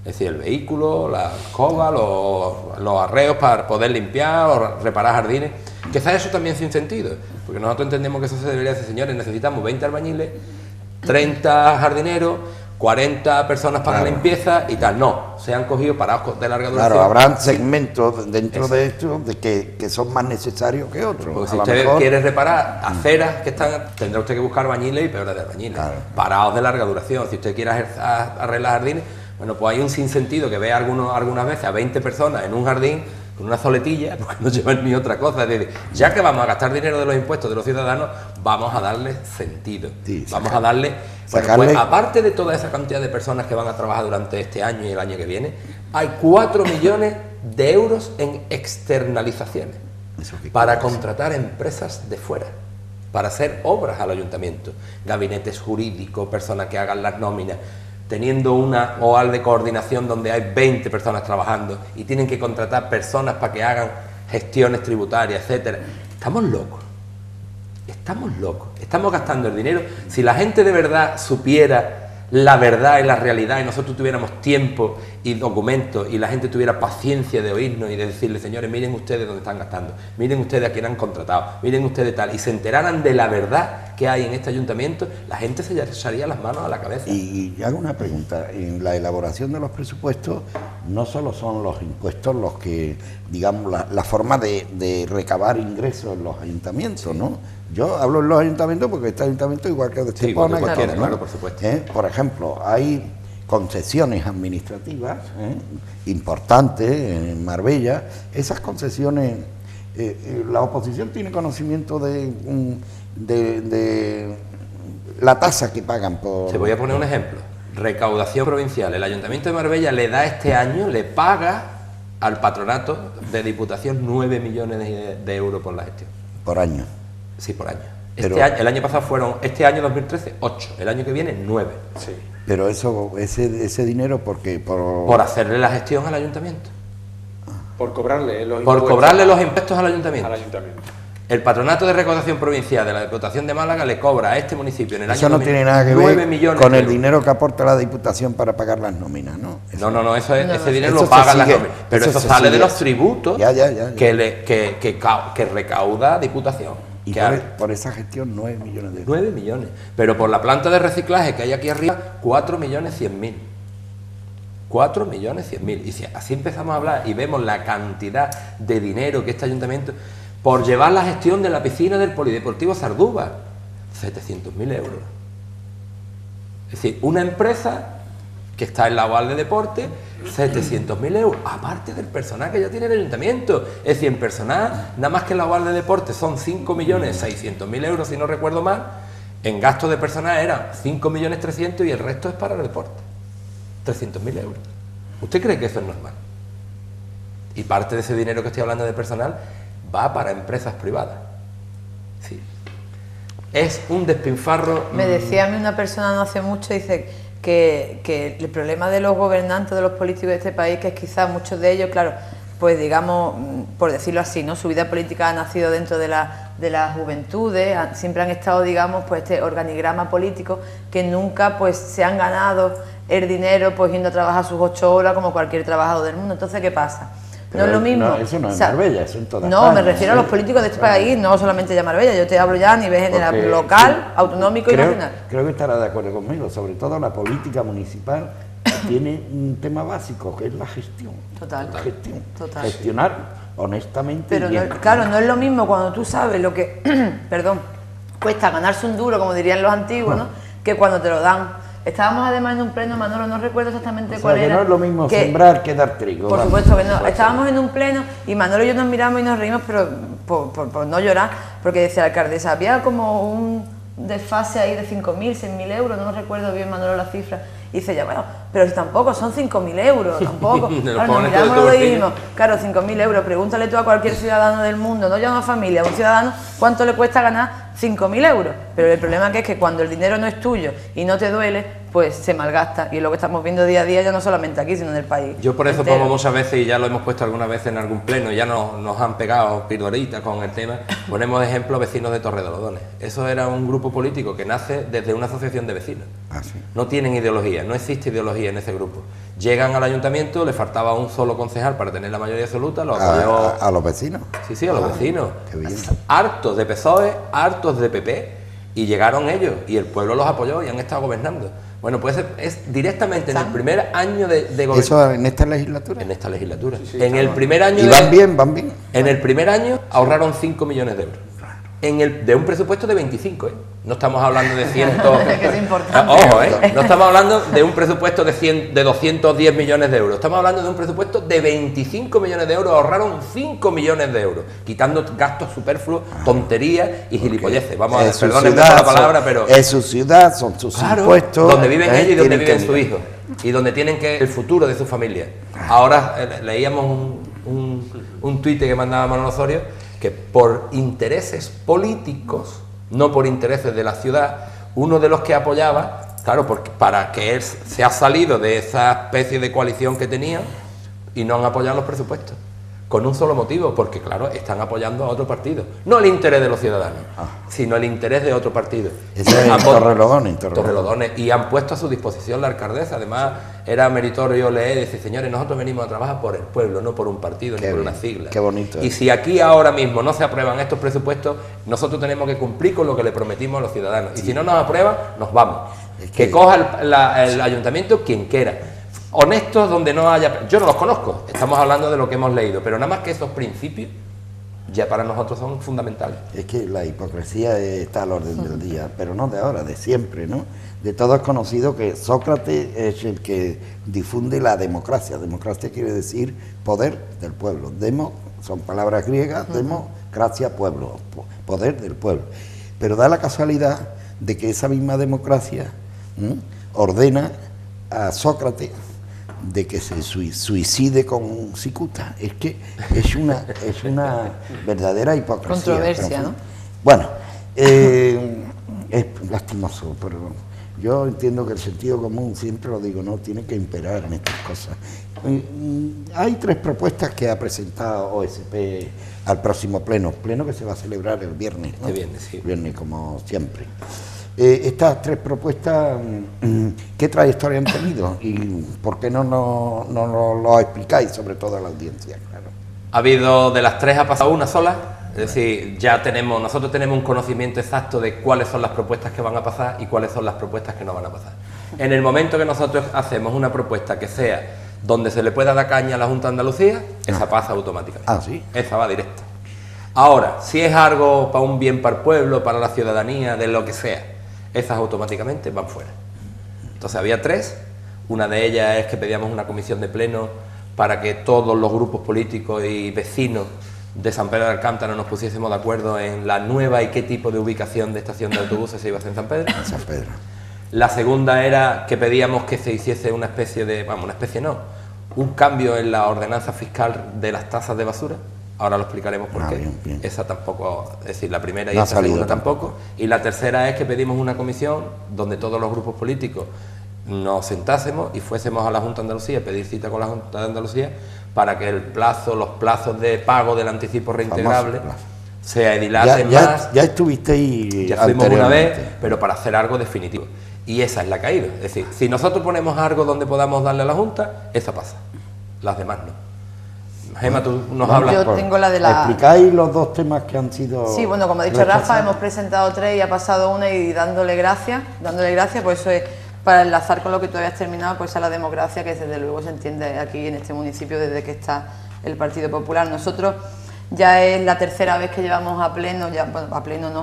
Es decir, el vehículo, la escoba, los arreos para poder limpiar o reparar jardines. Quizás eso también sin sentido, porque nosotros entendemos que eso se debería hacer, señores, necesitamos 20 albañiles, 30 jardineros, 40 personas para la limpieza y tal. No, se han cogido parados de larga duración. Claro, habrán segmentos dentro de esto que son más necesarios que otros. Porque si usted quiere reparar aceras que están, tendrá usted que buscar albañiles y peores de albañiles. Claro. Parados de larga duración. Si usted quiere arreglar jardines, bueno, pues hay un sinsentido que ve algunas veces a 20 personas en un jardín con una zoletilla, porque no llevan ni otra cosa. Es decir, ya que vamos a gastar dinero de los impuestos de los ciudadanos, vamos a darle sentido. Sí, vamos a darle... Bueno, pues aparte de toda esa cantidad de personas que van a trabajar durante este año y el año que viene, hay 4 millones de euros en externalizaciones para contratar empresas de fuera, para hacer obras al ayuntamiento, gabinetes jurídicos, personas que hagan las nóminas, teniendo una OAL de coordinación donde hay 20 personas trabajando y tienen que contratar personas para que hagan gestiones tributarias, etcétera. Estamos locos. Estamos gastando el dinero. Si la gente de verdad supiera la verdad y la realidad y nosotros tuviéramos tiempo y documentos y la gente tuviera paciencia de oírnos y de decirle, señores, miren ustedes dónde están gastando, miren ustedes a quién han contratado, miren ustedes tal, y se enteraran de la verdad que hay en este ayuntamiento, la gente se echaría las manos a la cabeza. Y hago una pregunta, en la elaboración de los presupuestos no solo son los impuestos los que, digamos, la forma de recabar ingresos en los ayuntamientos, ¿no? Yo hablo en los ayuntamientos porque este ayuntamiento, igual que el de Estepona, ¿no? Claro, por supuesto. Por ejemplo, hay concesiones administrativas importantes en Marbella. Esas concesiones, la oposición tiene conocimiento de la tasa que pagan por... Te voy a poner un ejemplo. Recaudación provincial. El Ayuntamiento de Marbella le da este año, le paga al patronato de Diputación 9 millones de euros por la gestión. Por año. Sí, por año. El año pasado fueron, este año 2013, 8. El año que viene, 9. Sí. Pero ese dinero, ¿por qué? Por hacerle la gestión al ayuntamiento. Por cobrarle los impuestos al ayuntamiento. El Patronato de Recaudación Provincial de la Diputación de Málaga le cobra a este municipio en el año 2000 no tiene nada que 9 ver millones con de el euros. dinero que aporta la Diputación para pagar las nóminas, ¿no? No, ese dinero Eso lo pagan se las sigue, nóminas, pero eso eso se sale de sigue. los tributos Ya. que recauda Diputación. Y que por esa gestión 9 millones de euros. 9 millones, pero por la planta de reciclaje que hay aquí arriba, 4.100.000. 4.100.000. Y si así empezamos a hablar y vemos la cantidad de dinero que este ayuntamiento, por llevar la gestión de la piscina del Polideportivo Sardúbal, 700.000 euros. Es decir, una empresa que está en la UAL de Deporte, 700.000 euros, aparte del personal que ya tiene el ayuntamiento. Es decir, en personal, nada más que en la UAL de Deporte son 5.600.000 euros, si no recuerdo mal. En gastos de personal eran 5.300.000 y el resto es para el deporte. 300.000 euros. ¿Usted cree que eso es normal? Y parte de ese dinero que estoy hablando de personal va para empresas privadas. Sí. Es un despilfarro. Me decía a mí una persona no hace mucho, dice que el problema de los gobernantes, de los políticos de este país, que es quizás muchos de ellos, claro, pues digamos, por decirlo así, ¿no? Su vida política ha nacido dentro de las juventudes, siempre han estado, digamos, pues este organigrama político, que nunca pues se han ganado el dinero pues yendo a trabajar sus 8 horas como cualquier trabajador del mundo. Entonces, ¿qué pasa? Pero no es lo mismo. No, eso no es Marbella, eso en todas No, España, me refiero a los políticos de este país, no solamente de Marbella, yo te hablo ya a nivel general, Porque, local, autonómico y creo, nacional. Creo que estará de acuerdo conmigo, sobre todo la política municipal tiene un tema básico, que es la gestión. Total. La gestión. Total. Gestionar honestamente. Pero y bien. claro, no es lo mismo cuando tú sabes lo que, perdón, cuesta ganarse un duro, como dirían los antiguos, ¿no? Que cuando te lo dan. Estábamos además en un pleno, Manolo, no recuerdo exactamente O sea, cuál que era. no es lo mismo sembrar que dar trigo. Por vamos. supuesto que no. Estábamos en un pleno y Manolo y yo nos miramos y nos reímos, pero por no llorar, porque decía la alcaldesa, había como un desfase ahí de 5.000, 6.000 euros, no recuerdo bien, Manolo, la cifra. Y dice ya, bueno, pero si tampoco, son 5.000 euros, tampoco. Claro, nos miramos y dijimos, claro, 5.000 euros, pregúntale tú a cualquier ciudadano del mundo, no ya una familia, a un ciudadano, ¿cuánto le cuesta ganar 5.000 euros? Pero el problema que es que cuando el dinero no es tuyo y no te duele, pues se malgasta. Y es lo que estamos viendo día a día, ya no solamente aquí, sino en el país. Yo por eso entero. pongo muchas veces, y ya lo hemos puesto algunas veces en algún pleno, ya nos han pegado pildoritas con el tema, ponemos de ejemplo vecinos de Torredolodones. Eso era un grupo político que nace desde una asociación de vecinos. Ah, sí. No tienen ideología, no existe ideología en ese grupo. Llegan al ayuntamiento, le faltaba un solo concejal para tener la mayoría absoluta, lo apoyó... A los vecinos. Sí, a los vecinos. Qué bien. Hartos de PSOE, hartos de PP, y llegaron ellos, y el pueblo los apoyó y han estado gobernando. Bueno, pues es directamente en el primer año de gobierno. ¿Eso en esta legislatura? En esta legislatura. En el primer año... Y van bien, van bien. En el primer año ahorraron 5 millones de euros. De un presupuesto de 25, ¿eh? No estamos hablando de 100... Que es importante. Ojo, ¿eh? No estamos hablando de un presupuesto de 210 millones de euros. Estamos hablando de un presupuesto de 25 millones de euros. Ahorraron 5 millones de euros, quitando gastos superfluos, tonterías y gilipolleces. Vamos a ver, perdónenme por la palabra, pero... Es su ciudad, son sus impuestos. Donde viven ellos y donde tienen viven que sus mirar. hijos. Y donde tienen que el futuro de su familia. Ahora leíamos un tuit que mandaba Manolo Osorio, que por intereses políticos, no por intereses de la ciudad, uno de los que apoyaba, claro, porque para que él se ha salido de esa especie de coalición que tenía y no han apoyado los presupuestos. Con un solo motivo, porque claro, están apoyando a otro partido. No el interés de los ciudadanos, sino el interés de otro partido. Ese es Torrelodones. Torrelodones. Y han puesto a su disposición la alcaldesa. Además, era meritorio leer y decir, señores, nosotros venimos a trabajar por el pueblo, no por un partido ni por una sigla. Qué bonito. Y si aquí ahora mismo no se aprueban estos presupuestos, nosotros tenemos que cumplir con lo que le prometimos a los ciudadanos. Y si no nos aprueban, nos vamos. Que coja el ayuntamiento quien quiera. Honestos donde no haya... Yo no los conozco, estamos hablando de lo que hemos leído, pero nada más que esos principios ya para nosotros son fundamentales. Es que la hipocresía está al orden del día, pero no de ahora, de siempre, ¿no? De todo es conocido que Sócrates es el que difunde la democracia. Democracia quiere decir poder del pueblo. Demo son palabras griegas, democracia, pueblo, poder del pueblo. Pero da la casualidad de que esa misma democracia ordena a Sócrates de que se suicide con cicuta. Es que es una verdadera hipocresía. Controversia, ¿no? Bueno, es lastimoso, pero yo entiendo que el sentido común, siempre lo digo, no tiene que imperar en estas cosas. Hay 3 propuestas que ha presentado OSP al próximo pleno que se va a celebrar el viernes, ¿no? El viernes, sí. Viernes, como siempre. Estas 3 propuestas, ¿qué trayectoria han tenido? ¿Y por qué no lo explicáis, sobre todo a la audiencia? Claro. Ha habido, de las 3 ha pasado una sola, es decir, nosotros tenemos un conocimiento exacto de cuáles son las propuestas que van a pasar y cuáles son las propuestas que no van a pasar. En el momento que nosotros hacemos una propuesta que sea donde se le pueda dar caña a la Junta de Andalucía, esa pasa automáticamente. Ah, ¿sí? Esa va directa. Ahora, si es algo para un bien para el pueblo, para la ciudadanía, de lo que sea, esas automáticamente van fuera. Entonces había 3, una de ellas es que pedíamos una comisión de pleno para que todos los grupos políticos y vecinos de San Pedro de Alcántara nos pusiésemos de acuerdo en la nueva y qué tipo de ubicación de estación de autobuses se iba a hacer en San Pedro. En San Pedro. La segunda era que pedíamos que se hiciese una especie de, un cambio en la ordenanza fiscal de las tasas de basura. Ahora lo explicaremos por qué. Bien. Esa tampoco, es decir, la primera y No esa segunda tampoco. Y la tercera es que pedimos una comisión donde todos los grupos políticos nos sentásemos y fuésemos a la Junta de Andalucía, pedir cita con la Junta de Andalucía para que los plazos de pago del anticipo reintegrable se edilasen más. Ya estuvisteis Ya fuimos una vez, pero para hacer algo definitivo. Y esa es la caída. Es decir, si nosotros ponemos algo donde podamos darle a la Junta, esa pasa. Las demás no. Gema, tú nos hablas. Yo tengo la de la... ¿Explicáis los 2 temas que han sido...? Sí, bueno, como ha dicho Rafa, hemos presentado 3 y ha pasado una y dándole gracias, pues eso es para enlazar con lo que tú habías terminado, pues a la democracia que desde luego se entiende aquí en este municipio desde que está el Partido Popular. Nosotros ya es la 3ª vez que llevamos a pleno,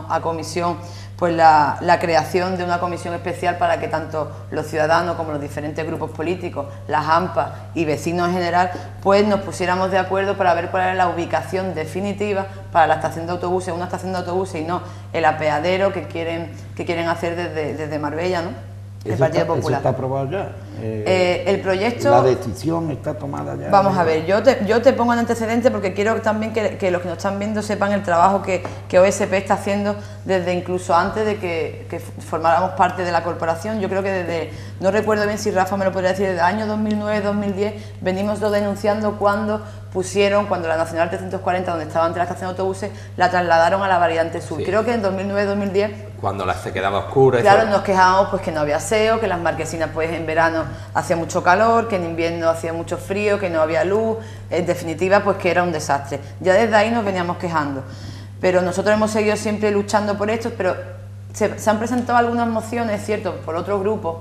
a comisión, pues la creación de una comisión especial para que tanto los ciudadanos como los diferentes grupos políticos, las AMPA y vecinos en general, pues nos pusiéramos de acuerdo para ver cuál era la ubicación definitiva para la estación de autobuses, una estación de autobuses y no el apeadero que quieren hacer desde Marbella, ¿no? El Partido Popular. ¿Eso está aprobado ya? El proyecto... ¿La decisión está tomada ya? Vamos a ver, yo te pongo en antecedente porque quiero también que los que nos están viendo sepan el trabajo que OSP está haciendo desde incluso antes de que formáramos parte de la corporación. Yo creo que desde, no recuerdo bien si Rafa me lo podría decir, desde el año 2009-2010 venimos denunciando cuando la Nacional 340, donde estaba antes la estación de autobuses, la trasladaron a la variante sur. Sí. Creo que en 2009-2010... Cuando se quedaba oscura. Claro, nos quejábamos pues que no había aseo, que las marquesinas pues en verano hacía mucho calor, que en invierno hacía mucho frío, que no había luz, en definitiva pues que era un desastre. Ya desde ahí nos veníamos quejando. Pero nosotros hemos seguido siempre luchando por esto, pero se han presentado algunas mociones, cierto, por otros grupos,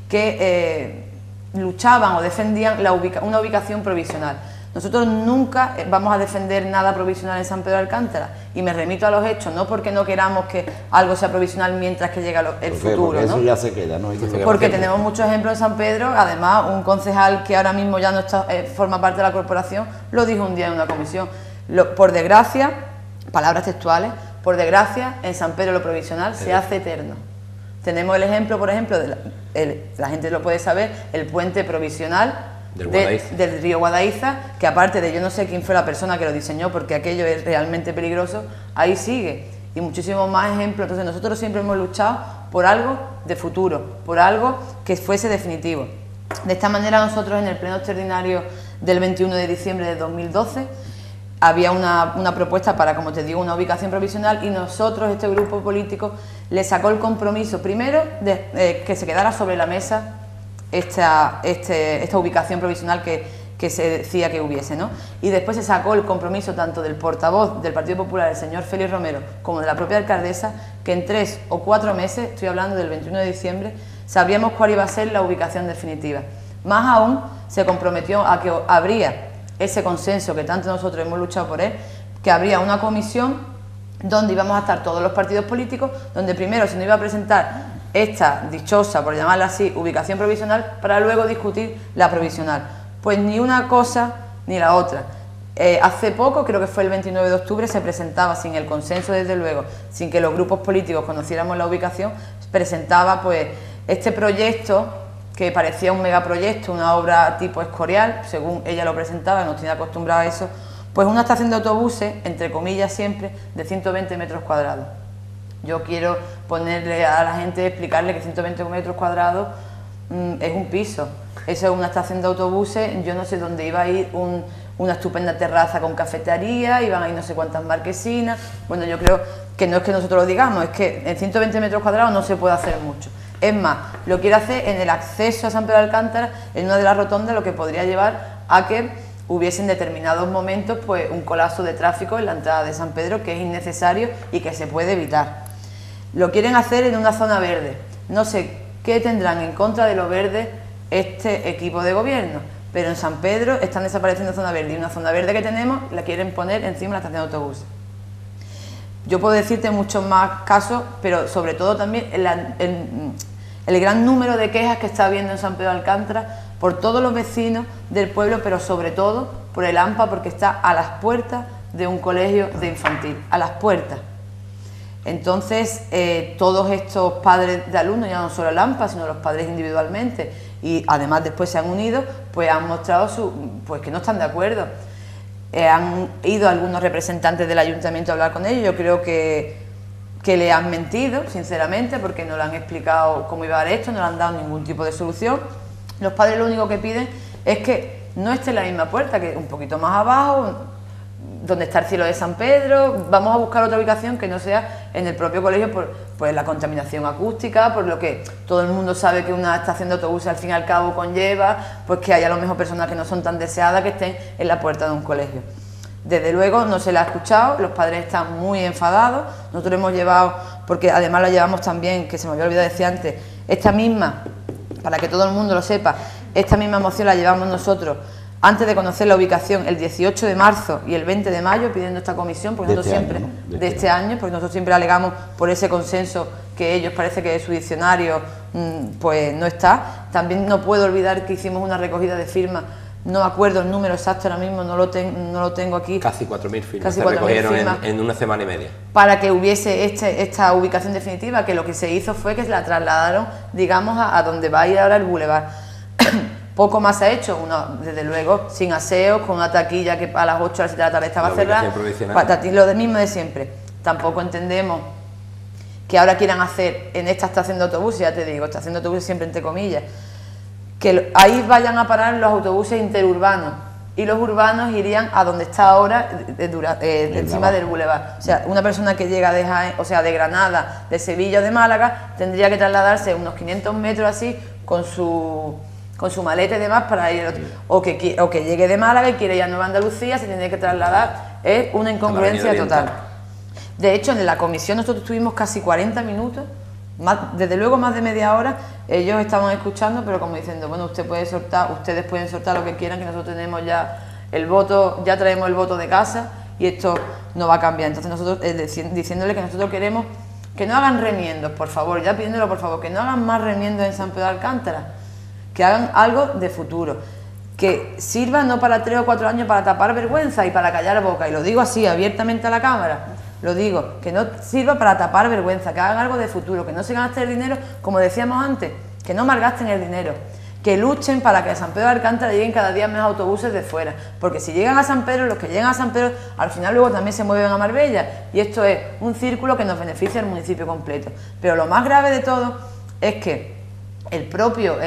que luchaban o defendían una ubicación provisional. Nosotros nunca vamos a defender nada provisional en San Pedro de Alcántara y me remito a los hechos, no porque no queramos que algo sea provisional mientras que llega el futuro. Porque eso ¿no? ya se queda, ¿no? Porque tenemos muchos ejemplos en San Pedro, además un concejal que ahora mismo ya no forma parte de la corporación lo dijo un día en una comisión. Por desgracia, palabras textuales, por desgracia en San Pedro lo provisional se hace eterno. Tenemos el ejemplo, por ejemplo, la gente lo puede saber, el puente provisional del río Guadaiza, que aparte de yo no sé quién fue la persona que lo diseñó porque aquello es realmente peligroso, ahí sigue, y muchísimos más ejemplos. Entonces nosotros siempre hemos luchado por algo de futuro, por algo que fuese definitivo. De esta manera nosotros en el pleno extraordinario del 21 de diciembre de 2012 había una propuesta para, como te digo, una ubicación provisional y nosotros, este grupo político, le sacó el compromiso primero de que se quedara sobre la mesa esta ubicación provisional que se decía que hubiese, ¿no? Y después se sacó el compromiso tanto del portavoz del Partido Popular, el señor Félix Romero, como de la propia alcaldesa, que en 3 o 4 meses, estoy hablando del 21 de diciembre, sabríamos cuál iba a ser la ubicación definitiva. Más aún, se comprometió a que habría ese consenso que tanto nosotros hemos luchado por él, que habría una comisión donde íbamos a estar todos los partidos políticos, donde primero se nos iba a presentar esta dichosa, por llamarla así, ubicación provisional, para luego discutir la provisional. Pues ni una cosa ni la otra. Hace poco, creo que fue el 29 de octubre, se presentaba sin el consenso, desde luego, sin que los grupos políticos conociéramos la ubicación, presentaba pues este proyecto que parecía un megaproyecto, una obra tipo Escorial, según ella lo presentaba, nos tiene acostumbrado a eso, pues una estación de autobuses, entre comillas siempre, de 120 metros cuadrados. Yo quiero ponerle a la gente, explicarle que 120 metros cuadrados es un piso, eso es una estación de autobuses, yo no sé dónde iba a ir una estupenda terraza con cafetería, iban a ir no sé cuántas marquesinas. Bueno, yo creo que no es que nosotros lo digamos, es que en 120 metros cuadrados no se puede hacer mucho. Es más, lo quiere hacer en el acceso a San Pedro de Alcántara, en una de las rotondas, lo que podría llevar a que hubiese en determinados momentos pues un colapso de tráfico en la entrada de San Pedro, que es innecesario y que se puede evitar. Lo quieren hacer en una zona verde. No sé qué tendrán en contra de lo verde este equipo de gobierno, pero en San Pedro están desapareciendo zona verde, y una zona verde que tenemos la quieren poner encima de la estación de autobuses. Yo puedo decirte muchos más casos, pero sobre todo también el gran número de quejas que está habiendo en San Pedro de Alcántara por todos los vecinos del pueblo, pero sobre todo por el AMPA, porque está a las puertas de un colegio de infantil, a las puertas. Entonces, todos estos padres de alumnos, ya no solo el AMPA, sino los padres individualmente, y además después se han unido, pues han mostrado pues que no están de acuerdo. Han ido algunos representantes del ayuntamiento a hablar con ellos. Yo creo que le han mentido, sinceramente, porque no le han explicado cómo iba a dar esto, no le han dado ningún tipo de solución. Los padres lo único que piden es que no esté en la misma puerta, que un poquito más abajo, donde está el cielo de San Pedro. Vamos a buscar otra ubicación que no sea en el propio colegio por la contaminación acústica, por lo que todo el mundo sabe que una estación de autobuses al fin y al cabo conlleva, pues que haya a lo mejor personas que no son tan deseadas que estén en la puerta de un colegio. Desde luego no se le ha escuchado, los padres están muy enfadados. Nosotros hemos llevado, porque además la llevamos también, que se me había olvidado decir antes, esta misma, para que todo el mundo lo sepa, esta misma moción la llevamos nosotros antes de conocer la ubicación el 18 de marzo y el 20 de mayo, pidiendo esta comisión, porque nosotros siempre, de este año, porque nosotros siempre alegamos por ese consenso que ellos parece que su diccionario pues no está. También no puedo olvidar que hicimos una recogida de firmas, no acuerdo el número exacto ahora mismo, no lo tengo aquí. Casi 4.000 firmas, casi se 4.000 recogieron firmas en una semana y media. Para que hubiese esta ubicación definitiva, que lo que se hizo fue que la trasladaron, digamos, a donde va a ir ahora el bulevar. Poco más se ha hecho, desde luego, sin aseos, con una taquilla que a las 8 a las 7 de la tarde estaba cerrada. Lo mismo de siempre. Tampoco entendemos que ahora quieran hacer en esta estación de autobuses, ya te digo, estación de autobuses siempre entre comillas, que ahí vayan a parar los autobuses interurbanos y los urbanos irían a donde está ahora, encima del bulevar. O sea, una persona que llega de Jaén, o sea, de Granada, de Sevilla o de Málaga, tendría que trasladarse unos 500 metros así con su maleta y demás para ir, o que llegue de Málaga y quiere ir a Nueva Andalucía, se tiene que trasladar. Es una incongruencia total. De hecho, en la comisión nosotros tuvimos casi 40 minutos, desde luego más de media hora. Ellos estaban escuchando, pero como diciendo, bueno, ustedes pueden soltar lo que quieran, que nosotros tenemos ya el voto, ya traemos el voto de casa y esto no va a cambiar. Entonces nosotros, diciéndole que nosotros queremos que no hagan remiendos, por favor, ya pidiéndolo por favor, que no hagan más remiendos en San Pedro de Alcántara, que hagan algo de futuro, que sirva no para 3 o 4 años para tapar vergüenza y para callar boca, y lo digo así abiertamente a la cámara, lo digo, que no sirva para tapar vergüenza, que hagan algo de futuro, que no se gasten el dinero, como decíamos antes, que no malgasten el dinero, que luchen para que a San Pedro de Alcántara lleguen cada día más autobuses de fuera, porque si llegan a San Pedro, los que llegan a San Pedro, al final luego también se mueven a Marbella, y esto es un círculo que nos beneficia al municipio completo. Pero lo más grave de todo es que el propio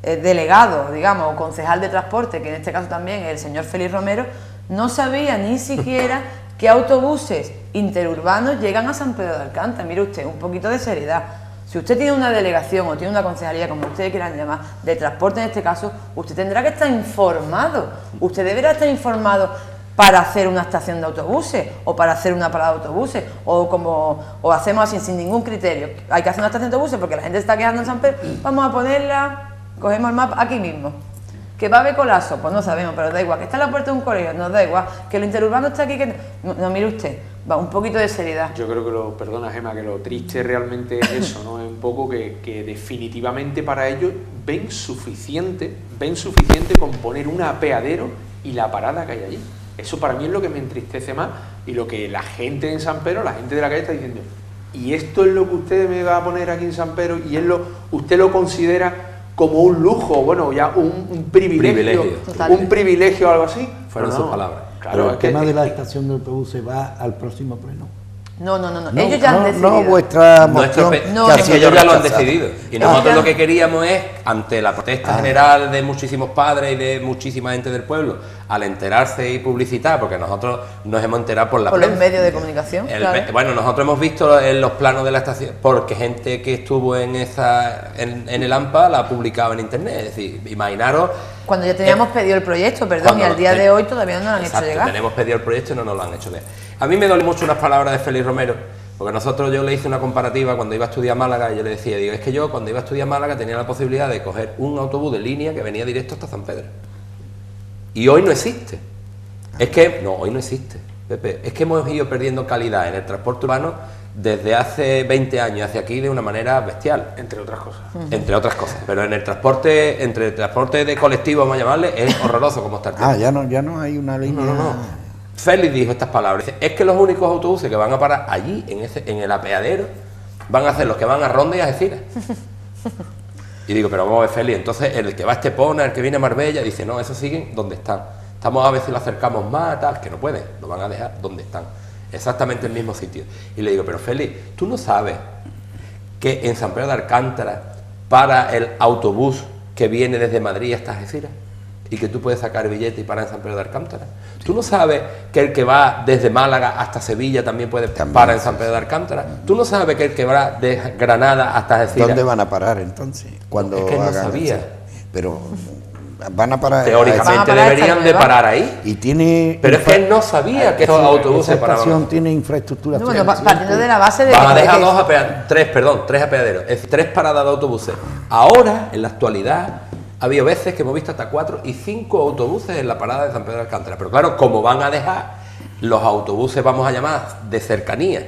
delegado, digamos, o concejal de transporte, que en este caso también es el señor Félix Romero, no sabía ni siquiera qué autobuses interurbanos llegan a San Pedro de Alcántara. Mire usted, un poquito de seriedad. Si usted tiene una delegación o tiene una concejalía, como ustedes quieran llamar, de transporte en este caso, usted tendrá que estar informado. Usted deberá estar informado para hacer una estación de autobuses o para hacer una parada de autobuses, o hacemos así sin ningún criterio. Hay que hacer una estación de autobuses porque la gente se está quejando en San Pedro, vamos a ponerla, cogemos el mapa aquí mismo. ¿Que va a haber colapso? Pues no sabemos, pero da igual. ¿Que está en la puerta de un colegio? Nos da igual. ¿Que lo interurbano está aquí? No, mire usted, va, un poquito de seriedad. Yo creo que perdona Gemma, que lo triste realmente es eso, ¿no? Es un poco que definitivamente para ellos ven suficiente con poner un apeadero y la parada que hay allí. Eso para mí es lo que me entristece más, y lo que la gente en San Pedro, la gente de la calle está diciendo, y esto es lo que usted me va a poner aquí en San Pedro, y usted lo considera como un lujo, bueno, ya un privilegio un privilegio o algo así. Fueron sus palabras. Claro, pero el tema de la estación de autobuses va al próximo pleno. No. Ellos ya han decidido. No vuestra moción. Es que ellos ya lo han decidido. Y nosotros lo que queríamos es, ante la protesta general de muchísimos padres y de muchísima gente del pueblo, al enterarse y publicitar, porque nosotros nos hemos enterado por la prensa. Por los medios de comunicación. Claro. Bueno, nosotros hemos visto en los planos de la estación, porque gente que estuvo en el AMPA la ha publicado en internet. Es decir, imaginaros. Cuando ya teníamos pedido el proyecto, perdón, y al día de hoy todavía no lo han hecho llegar. Tenemos pedido el proyecto y no nos lo han hecho llegar. A mí me duelen mucho unas palabras de Félix Romero, porque yo le hice una comparativa cuando iba a estudiar a Málaga, y yo le decía, es que yo cuando iba a estudiar a Málaga tenía la posibilidad de coger un autobús de línea que venía directo hasta San Pedro. Y hoy no existe. Hoy no existe, Pepe. Es que hemos ido perdiendo calidad en el transporte urbano desde hace 20 años hacia aquí de una manera bestial. Entre otras cosas. Entre otras cosas. Pero en el transporte de colectivo, vamos a llamarle, es horroroso como está el tema. Ya no hay una línea. No. Félix dijo estas palabras. Dice, es que los únicos autobuses que van a parar allí, en el apeadero, van a ser los que van a Ronda y a Algeciras. Y digo, pero vamos a ver, Félix, entonces el que va a Estepona, el que viene a Marbella, dice, no, esos siguen donde están. Estamos a ver si lo acercamos más, tal, que no pueden, lo van a dejar donde están. Exactamente el mismo sitio. Y le digo, pero Félix, ¿tú no sabes que en San Pedro de Alcántara para el autobús que viene desde Madrid hasta Algeciras? Y que tú puedes sacar billete y parar en San Pedro de Alcántara. ¿Tú no sabes que el que va desde Málaga hasta Sevilla también puede parar en San Pedro de Alcántara? ¿Tú no sabes que el que va de Granada hasta Algeciras? ¿Dónde van a parar entonces? Cuando es que no sabía. Pero van a parar. Teóricamente deberían de parar ahí. Pero es que él no sabía que estos autobuses paraban. La estación tiene infraestructura. Bueno, partiendo de la base de. Van a dejar tres apeaderos, es decir, 3 paradas de autobuses. Ahora, en la actualidad, ha habido veces que hemos visto hasta 4 y 5 autobuses en la parada de San Pedro de Alcántara. Pero claro, como van a dejar los autobuses, vamos a llamar, de cercanía,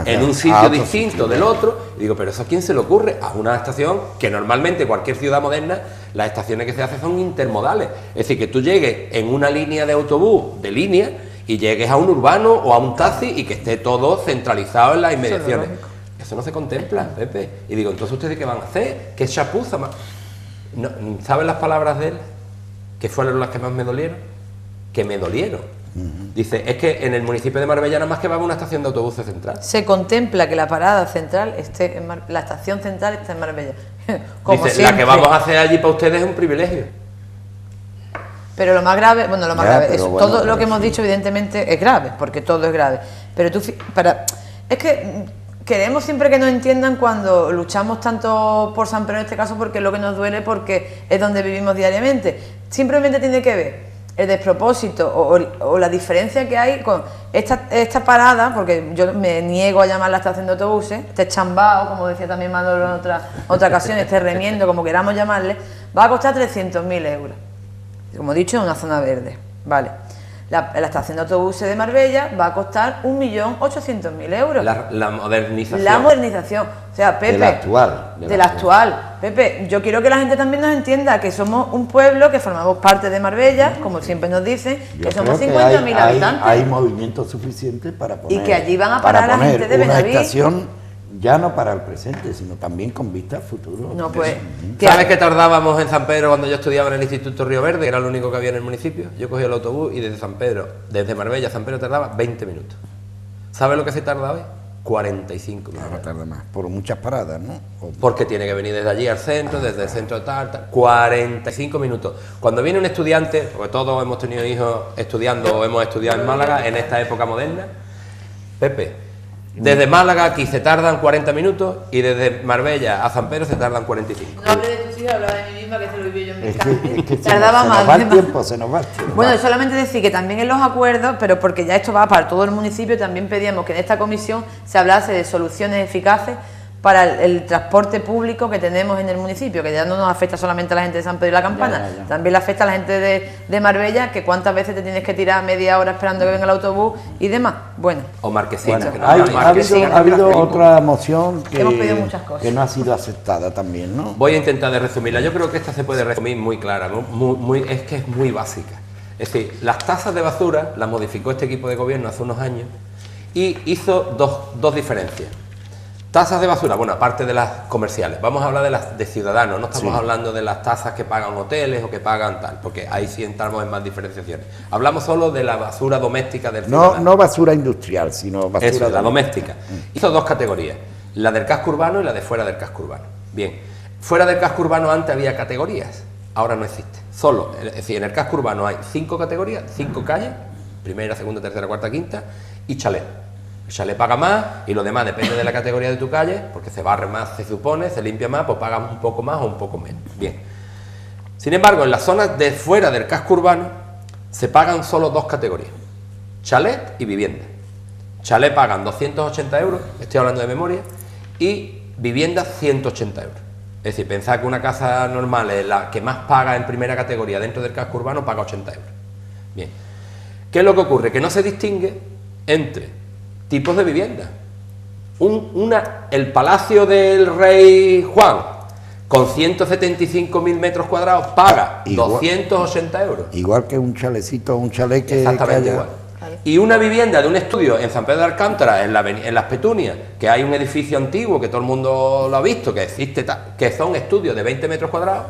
en un sitio distinto del otro, digo, pero ¿eso a quién se le ocurre? A una estación que normalmente cualquier ciudad moderna, las estaciones que se hacen son intermodales. Es decir, que tú llegues en una línea de autobús de línea y llegues a un urbano o a un taxi y que esté todo centralizado en las inmediaciones. Eso no se contempla, Pepe. Y digo, entonces ¿ustedes qué van a hacer? ¿Qué chapuza más? No, ¿saben las palabras de él? Que fueron las que más me dolieron. Que me dolieron. Dice, es que en el municipio de Marbella nada más que va a una estación de autobuses central. Se contempla que la parada central esté en la estación central está en Marbella. Como dice, siempre. la que vamos a hacer allí para ustedes es un privilegio. Pero lo más grave, todo lo que hemos dicho evidentemente es grave, porque todo es grave. Pero es que queremos siempre que nos entiendan cuando luchamos tanto por San Pedro en este caso, porque es lo que nos duele, porque es donde vivimos diariamente. Simplemente tiene que ver el despropósito o la diferencia que hay con esta parada, porque yo me niego a llamar la estación de autobuses, este chambao, como decía también Manolo en otra ocasión, este remiendo, como queramos llamarle, va a costar 300.000 euros. Como he dicho, en una zona verde, ¿vale? La estación de autobuses de Marbella va a costar 1.800.000 euros. La modernización. La modernización. O sea, Pepe. De la actual. Pepe, yo quiero que la gente también nos entienda que somos un pueblo, que formamos parte de Marbella, como siempre nos dicen, que somos 50.000 habitantes. Hay movimiento suficiente para poner. Y que allí van a parar a la gente de Benaví. Una estación ya no para el presente, sino también con vista al futuro. No, pues. ¿Sabes que tardábamos en San Pedro cuando yo estudiaba en el Instituto Río Verde? Era lo único que había en el municipio. Yo cogía el autobús y desde Marbella a San Pedro tardaba 20 minutos. ¿Sabes lo que se tarda hoy? 45 minutos. No tarda más, por muchas paradas, ¿no? Porque tiene que venir desde allí al centro, desde el centro tal, 45 minutos. Cuando viene un estudiante, porque todos hemos tenido hijos estudiando o hemos estudiado en Málaga en esta época moderna, Pepe, desde Málaga aquí se tardan 40 minutos y desde Marbella a San Pedro se tardan 45. No hablé de tus hijos, hablaba de mí misma, que se lo viví yo en mi casa. Es que Tardaba más. Se nos va el tiempo. Bueno, solamente decir que también en los acuerdos, pero porque ya esto va para todo el municipio, también pedíamos que en esta comisión se hablase de soluciones eficaces para el transporte público que tenemos en el municipio, que ya no nos afecta solamente a la gente de San Pedro y la Campana, también le afecta a la gente de Marbella, que cuántas veces te tienes que tirar media hora esperando que venga el autobús y demás. Bueno. O Marquesina. Ha habido otra moción hemos pedido muchas cosas, que no ha sido aceptada también, ¿no? Voy a intentar de resumirla. Yo creo que esta se puede resumir muy clara, ¿no? Es que es muy básica. Es decir, las tasas de basura las modificó este equipo de gobierno hace unos años y hizo dos diferencias. Tasas de basura, bueno, aparte de las comerciales, vamos a hablar de las de ciudadanos, no estamos Sí. hablando de las tasas que pagan hoteles o que pagan tal, porque ahí sí entramos en más diferenciaciones. Hablamos solo de la basura doméstica del ciudadano. No basura industrial, sino basura Eso, la doméstica. Hizo dos categorías, la del casco urbano y la de fuera del casco urbano. Bien, fuera del casco urbano antes había categorías, ahora no existe. Solo, es decir, en el casco urbano hay 5 categorías, 5 calles, primera, segunda, tercera, cuarta, quinta, y chalet. El chalet paga más y lo demás depende de la categoría de tu calle, porque se barre más, se supone, se limpia más, pues pagas un poco más o un poco menos. Bien. Sin embargo, en las zonas de fuera del casco urbano se pagan solo 2 categorías, chalet y vivienda. Chalet pagan 280 euros, estoy hablando de memoria, y vivienda 180 euros. Es decir, pensad que una casa normal es la que más paga en primera categoría dentro del casco urbano, paga 80 euros. Bien. ¿Qué es lo que ocurre? Que no se distingue entre tipos de vivienda. El Palacio del Rey Juan, con 175.000 metros cuadrados, paga Igual. 280 euros. Igual que un chalecito, un chalet que Exactamente haya- igual. Y una vivienda de un estudio en San Pedro de Alcántara, en Las Petunias, que hay un edificio antiguo que todo el mundo lo ha visto, que existe, que son estudios de 20 metros cuadrados,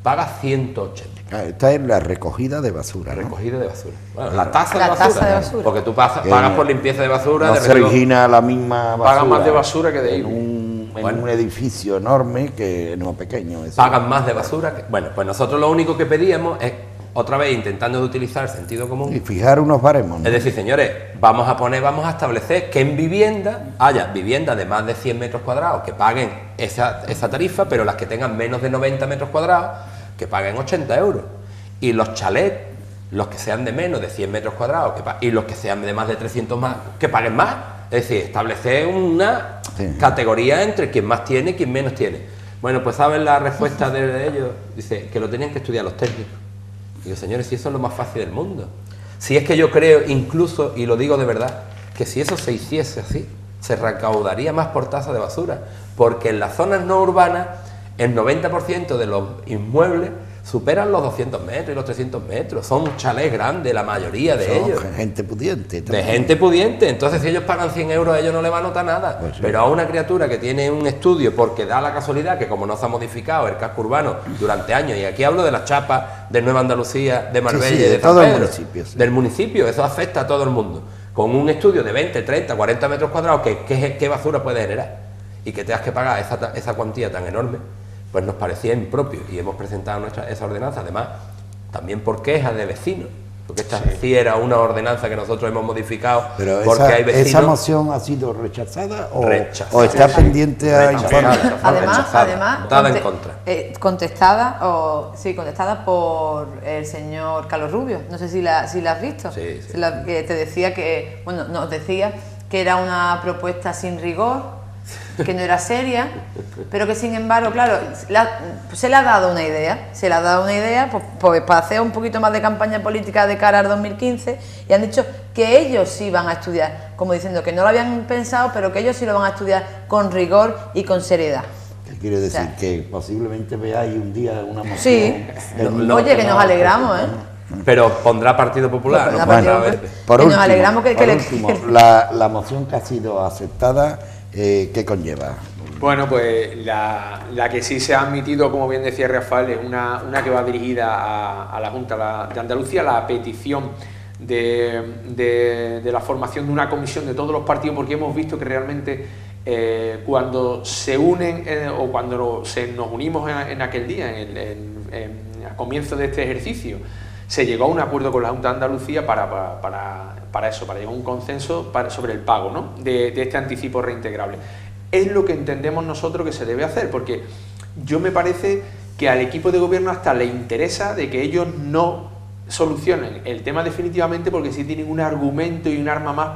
paga 180. Esta es la recogida de basura, ¿no? Recogida de basura. Bueno, la tasa La de basura. tasa de basura. Porque tú pagas por limpieza de basura. No de se relleno. origina la misma basura. Pagan más de basura que de en IBI. en Bueno. un edificio enorme que no pequeño. Eso. Pagan más de basura. Bueno, pues nosotros lo único que pedíamos es, otra vez intentando de utilizar el sentido común, Y fijar unos baremos, ¿no? es decir, señores, vamos a establecer que en vivienda haya viviendas de más de 100 metros cuadrados que paguen esa tarifa, pero las que tengan menos de 90 metros cuadrados que paguen 80 euros. Y los chalets, los que sean de menos de 100 metros cuadrados y los que sean de más de 300 más, que paguen más. Es decir, establecer una Sí. categoría entre quien más tiene y quien menos tiene. Bueno, pues ¿saben la respuesta de ellos? Dice que lo tenían que estudiar los técnicos. Digo, señores, si eso es lo más fácil del mundo. Si es que yo creo, incluso, y lo digo de verdad, que si eso se hiciese así, se recaudaría más por tasa de basura. Porque en las zonas no urbanas, el 90% de los inmuebles superan los 200 metros y los 300 metros. Son chalés grandes, la mayoría de Son ellos. gente pudiente. De también. gente pudiente. Entonces, si ellos pagan 100 euros, a ellos no le va a notar nada. Pues sí. Pero a una criatura que tiene un estudio, porque da la casualidad que como no se ha modificado el casco urbano durante años, y aquí hablo de las chapas de Nueva Andalucía, de Marbella sí, y de de San todo el Pedro, municipio, sí. del municipio, eso afecta a todo el mundo. Con un estudio de 20, 30, 40 metros cuadrados, ¿qué basura puede generar? Y que tengas que pagar esa cuantía tan enorme, pues nos parecía impropio y hemos presentado esa ordenanza, además también por quejas de vecinos, porque esta sí era una ordenanza que nosotros hemos modificado Pero porque hay esa vecinos. moción ha sido rechazada o, Rechazada. o está pendiente a Rechazada. informe. Rechazada, votada en contra. contestada por el señor Carlos Rubio. No sé si la has visto. Sí. Que te decía que, bueno, nos decía que era una propuesta sin rigor, que no era seria, pero que sin embargo, claro, se le ha dado una idea, pues, para hacer un poquito más de campaña política de cara al 2015, y han dicho que ellos sí van a estudiar, como diciendo que no lo habían pensado, pero que ellos sí lo van a estudiar con rigor y con seriedad. ¿Qué quiere decir? O sea, que posiblemente veáis un día una moción. Sí. del Oye, que nos alegramos, ¿eh? Pero pondrá Partido Popular, Pondrá no Partido pondrá Popular. Verde. Por Que nos último, alegramos que por le- último, la moción que ha sido aceptada, ¿qué conlleva? Bueno, pues la que sí se ha admitido, como bien decía Rafael, es una que va dirigida a la Junta de Andalucía, la petición de la formación de una comisión de todos los partidos, porque hemos visto que realmente cuando se unen o cuando nos unimos en aquel día, a comienzo de este ejercicio, se llegó a un acuerdo con la Junta de Andalucía para eso, para llegar a un consenso sobre el pago, ¿no?, de este anticipo reintegrable. Es lo que entendemos nosotros que se debe hacer, porque yo me parece que al equipo de gobierno hasta le interesa de que ellos no solucionen el tema definitivamente, porque sí tienen un argumento y un arma más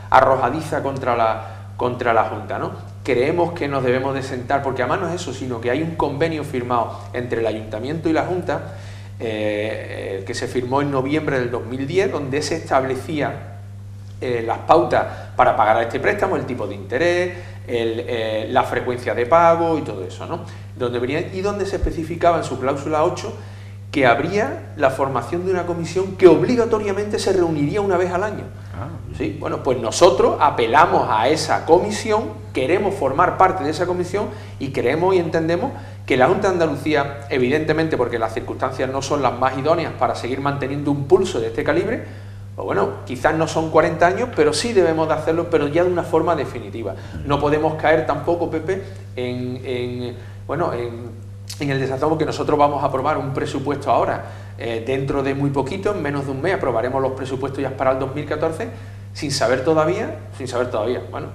arrojadiza contra la Junta, ¿no? Creemos que nos debemos de sentar, porque además no es eso, sino que hay un convenio firmado entre el Ayuntamiento y la Junta, que se firmó en noviembre del 2010, donde se establecía las pautas para pagar a este préstamo, el tipo de interés, la frecuencia de pago y todo eso, ¿no? Donde se especificaba en su cláusula 8 que habría la formación de una comisión que obligatoriamente se reuniría una vez al año. ¿Sí? Bueno, pues nosotros apelamos a esa comisión, queremos formar parte de esa comisión y creemos y entendemos que la Junta de Andalucía, evidentemente porque las circunstancias no son las más idóneas para seguir manteniendo un pulso de este calibre, pues bueno, quizás no son 40 años, pero sí debemos de hacerlo, pero ya de una forma definitiva. No podemos caer tampoco, Pepe, en el desazón, porque nosotros vamos a aprobar un presupuesto ahora, dentro de muy poquito, en menos de un mes, aprobaremos los presupuestos ya para el 2014, sin saber todavía, bueno,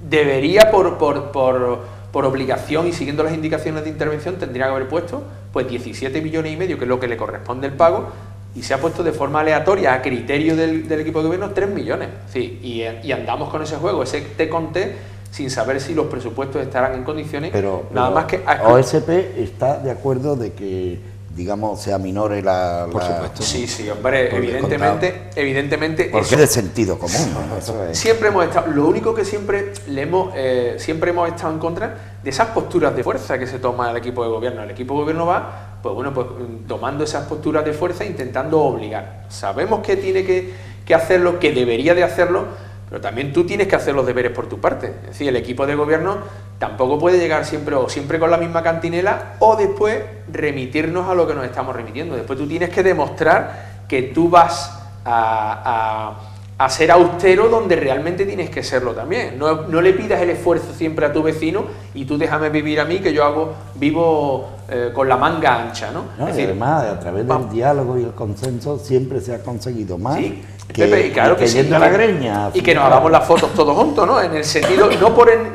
debería por obligación y siguiendo las indicaciones de intervención, tendría que haber puesto pues 17,5 millones, que es lo que le corresponde el pago, y se ha puesto de forma aleatoria, a criterio del equipo de gobierno, 3 millones. Sí, y andamos con ese juego, ese té con té, sin saber si los presupuestos estarán en condiciones. Pero nada más que OSP está de acuerdo de que, digamos, se aminore Por supuesto. Sí, hombre, evidentemente porque eso, es de sentido común, ¿no? Eso es. siempre hemos estado, lo único que siempre hemos estado en contra de esas posturas de fuerza que se toma el equipo de gobierno. El equipo de gobierno va, pues tomando esas posturas de fuerza, intentando obligar. Sabemos que tiene que hacerlo, que debería de hacerlo, pero también tú tienes que hacer los deberes por tu parte. Es decir, el equipo de gobierno tampoco puede llegar siempre con la misma cantinela o después remitirnos a lo que nos estamos remitiendo. Después tú tienes que demostrar que tú vas a ser austero donde realmente tienes que serlo también. No le pidas el esfuerzo siempre a tu vecino y tú déjame vivir a mí, que yo vivo con la manga ancha, ¿no? No, es y decir, además, a través del diálogo y el consenso siempre se ha conseguido más. Sí, Pepe, claro que sí, yendo a la greña. y que nos hagamos las fotos todos juntos, ¿no? En el sentido,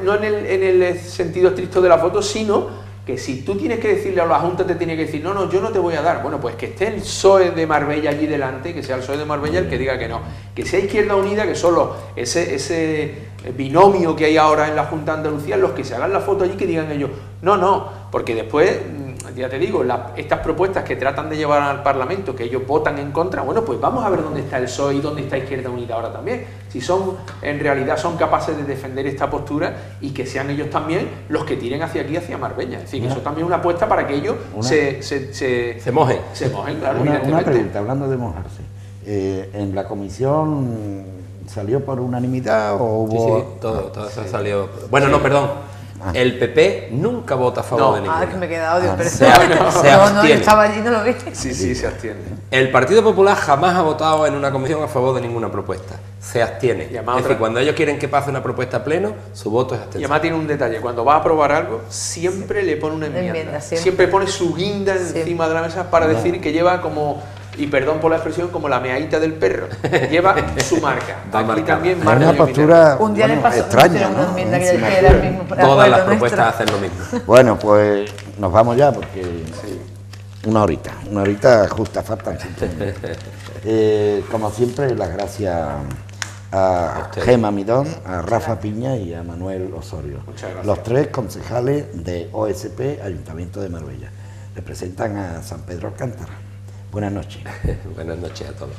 no en el sentido estricto de la foto, sino que si tú tienes que decirle a la Junta, te tiene que decir, no, yo no te voy a dar. Bueno, pues que esté el PSOE de Marbella allí delante, que sea el PSOE de Marbella el que diga que no. Que sea Izquierda Unida, que son ese binomio que hay ahora en la Junta de Andalucía, los que se hagan la foto allí, que digan ellos, no, porque después, ya te digo, estas propuestas que tratan de llevar al Parlamento, que ellos votan en contra, bueno, pues vamos a ver dónde está el PSOE y dónde está Izquierda Unida ahora también. Si en realidad son capaces de defender esta postura y que sean ellos también los que tiren hacia aquí, hacia Marbella. Es decir, que eso también es una apuesta para que ellos se mojen. Se mojen, claro, Una evidentemente. pregunta, hablando de mojarse. ¿En la comisión salió por unanimidad o hubo...? Sí, todo eso salió... Bueno, no, perdón. El PP nunca vota a favor de ninguna. Es que me he quedado, Dios, pero se no, abstiene. yo estaba allí y no lo vi. Sí, se abstiene. El Partido Popular jamás ha votado en una comisión a favor de ninguna propuesta. Se abstiene. Y además Es decir, cuando ellos quieren que pase una propuesta a pleno, su voto es Y abstención. además tiene un detalle, cuando va a aprobar algo, siempre le pone una enmienda. Siempre pone su guinda encima de la mesa para decir que lleva como, y perdón por la expresión, como la meadita del perro. Lleva su marca. Aquí también Es marca. una postura Un día le pasó extraña, una ¿no? enmienda que Encima era el mismo. Todas las propuestas hacen lo mismo. Bueno, pues nos vamos ya porque una horita justa, faltan 5 minutos. Como siempre, las gracias a Gema Midón, a Rafa Piña y a Manuel Osorio. Muchas gracias. Los 3 concejales de OSP, Ayuntamiento de Marbella. Representan a San Pedro Alcántara. Buenas noches. Buenas noches a todos.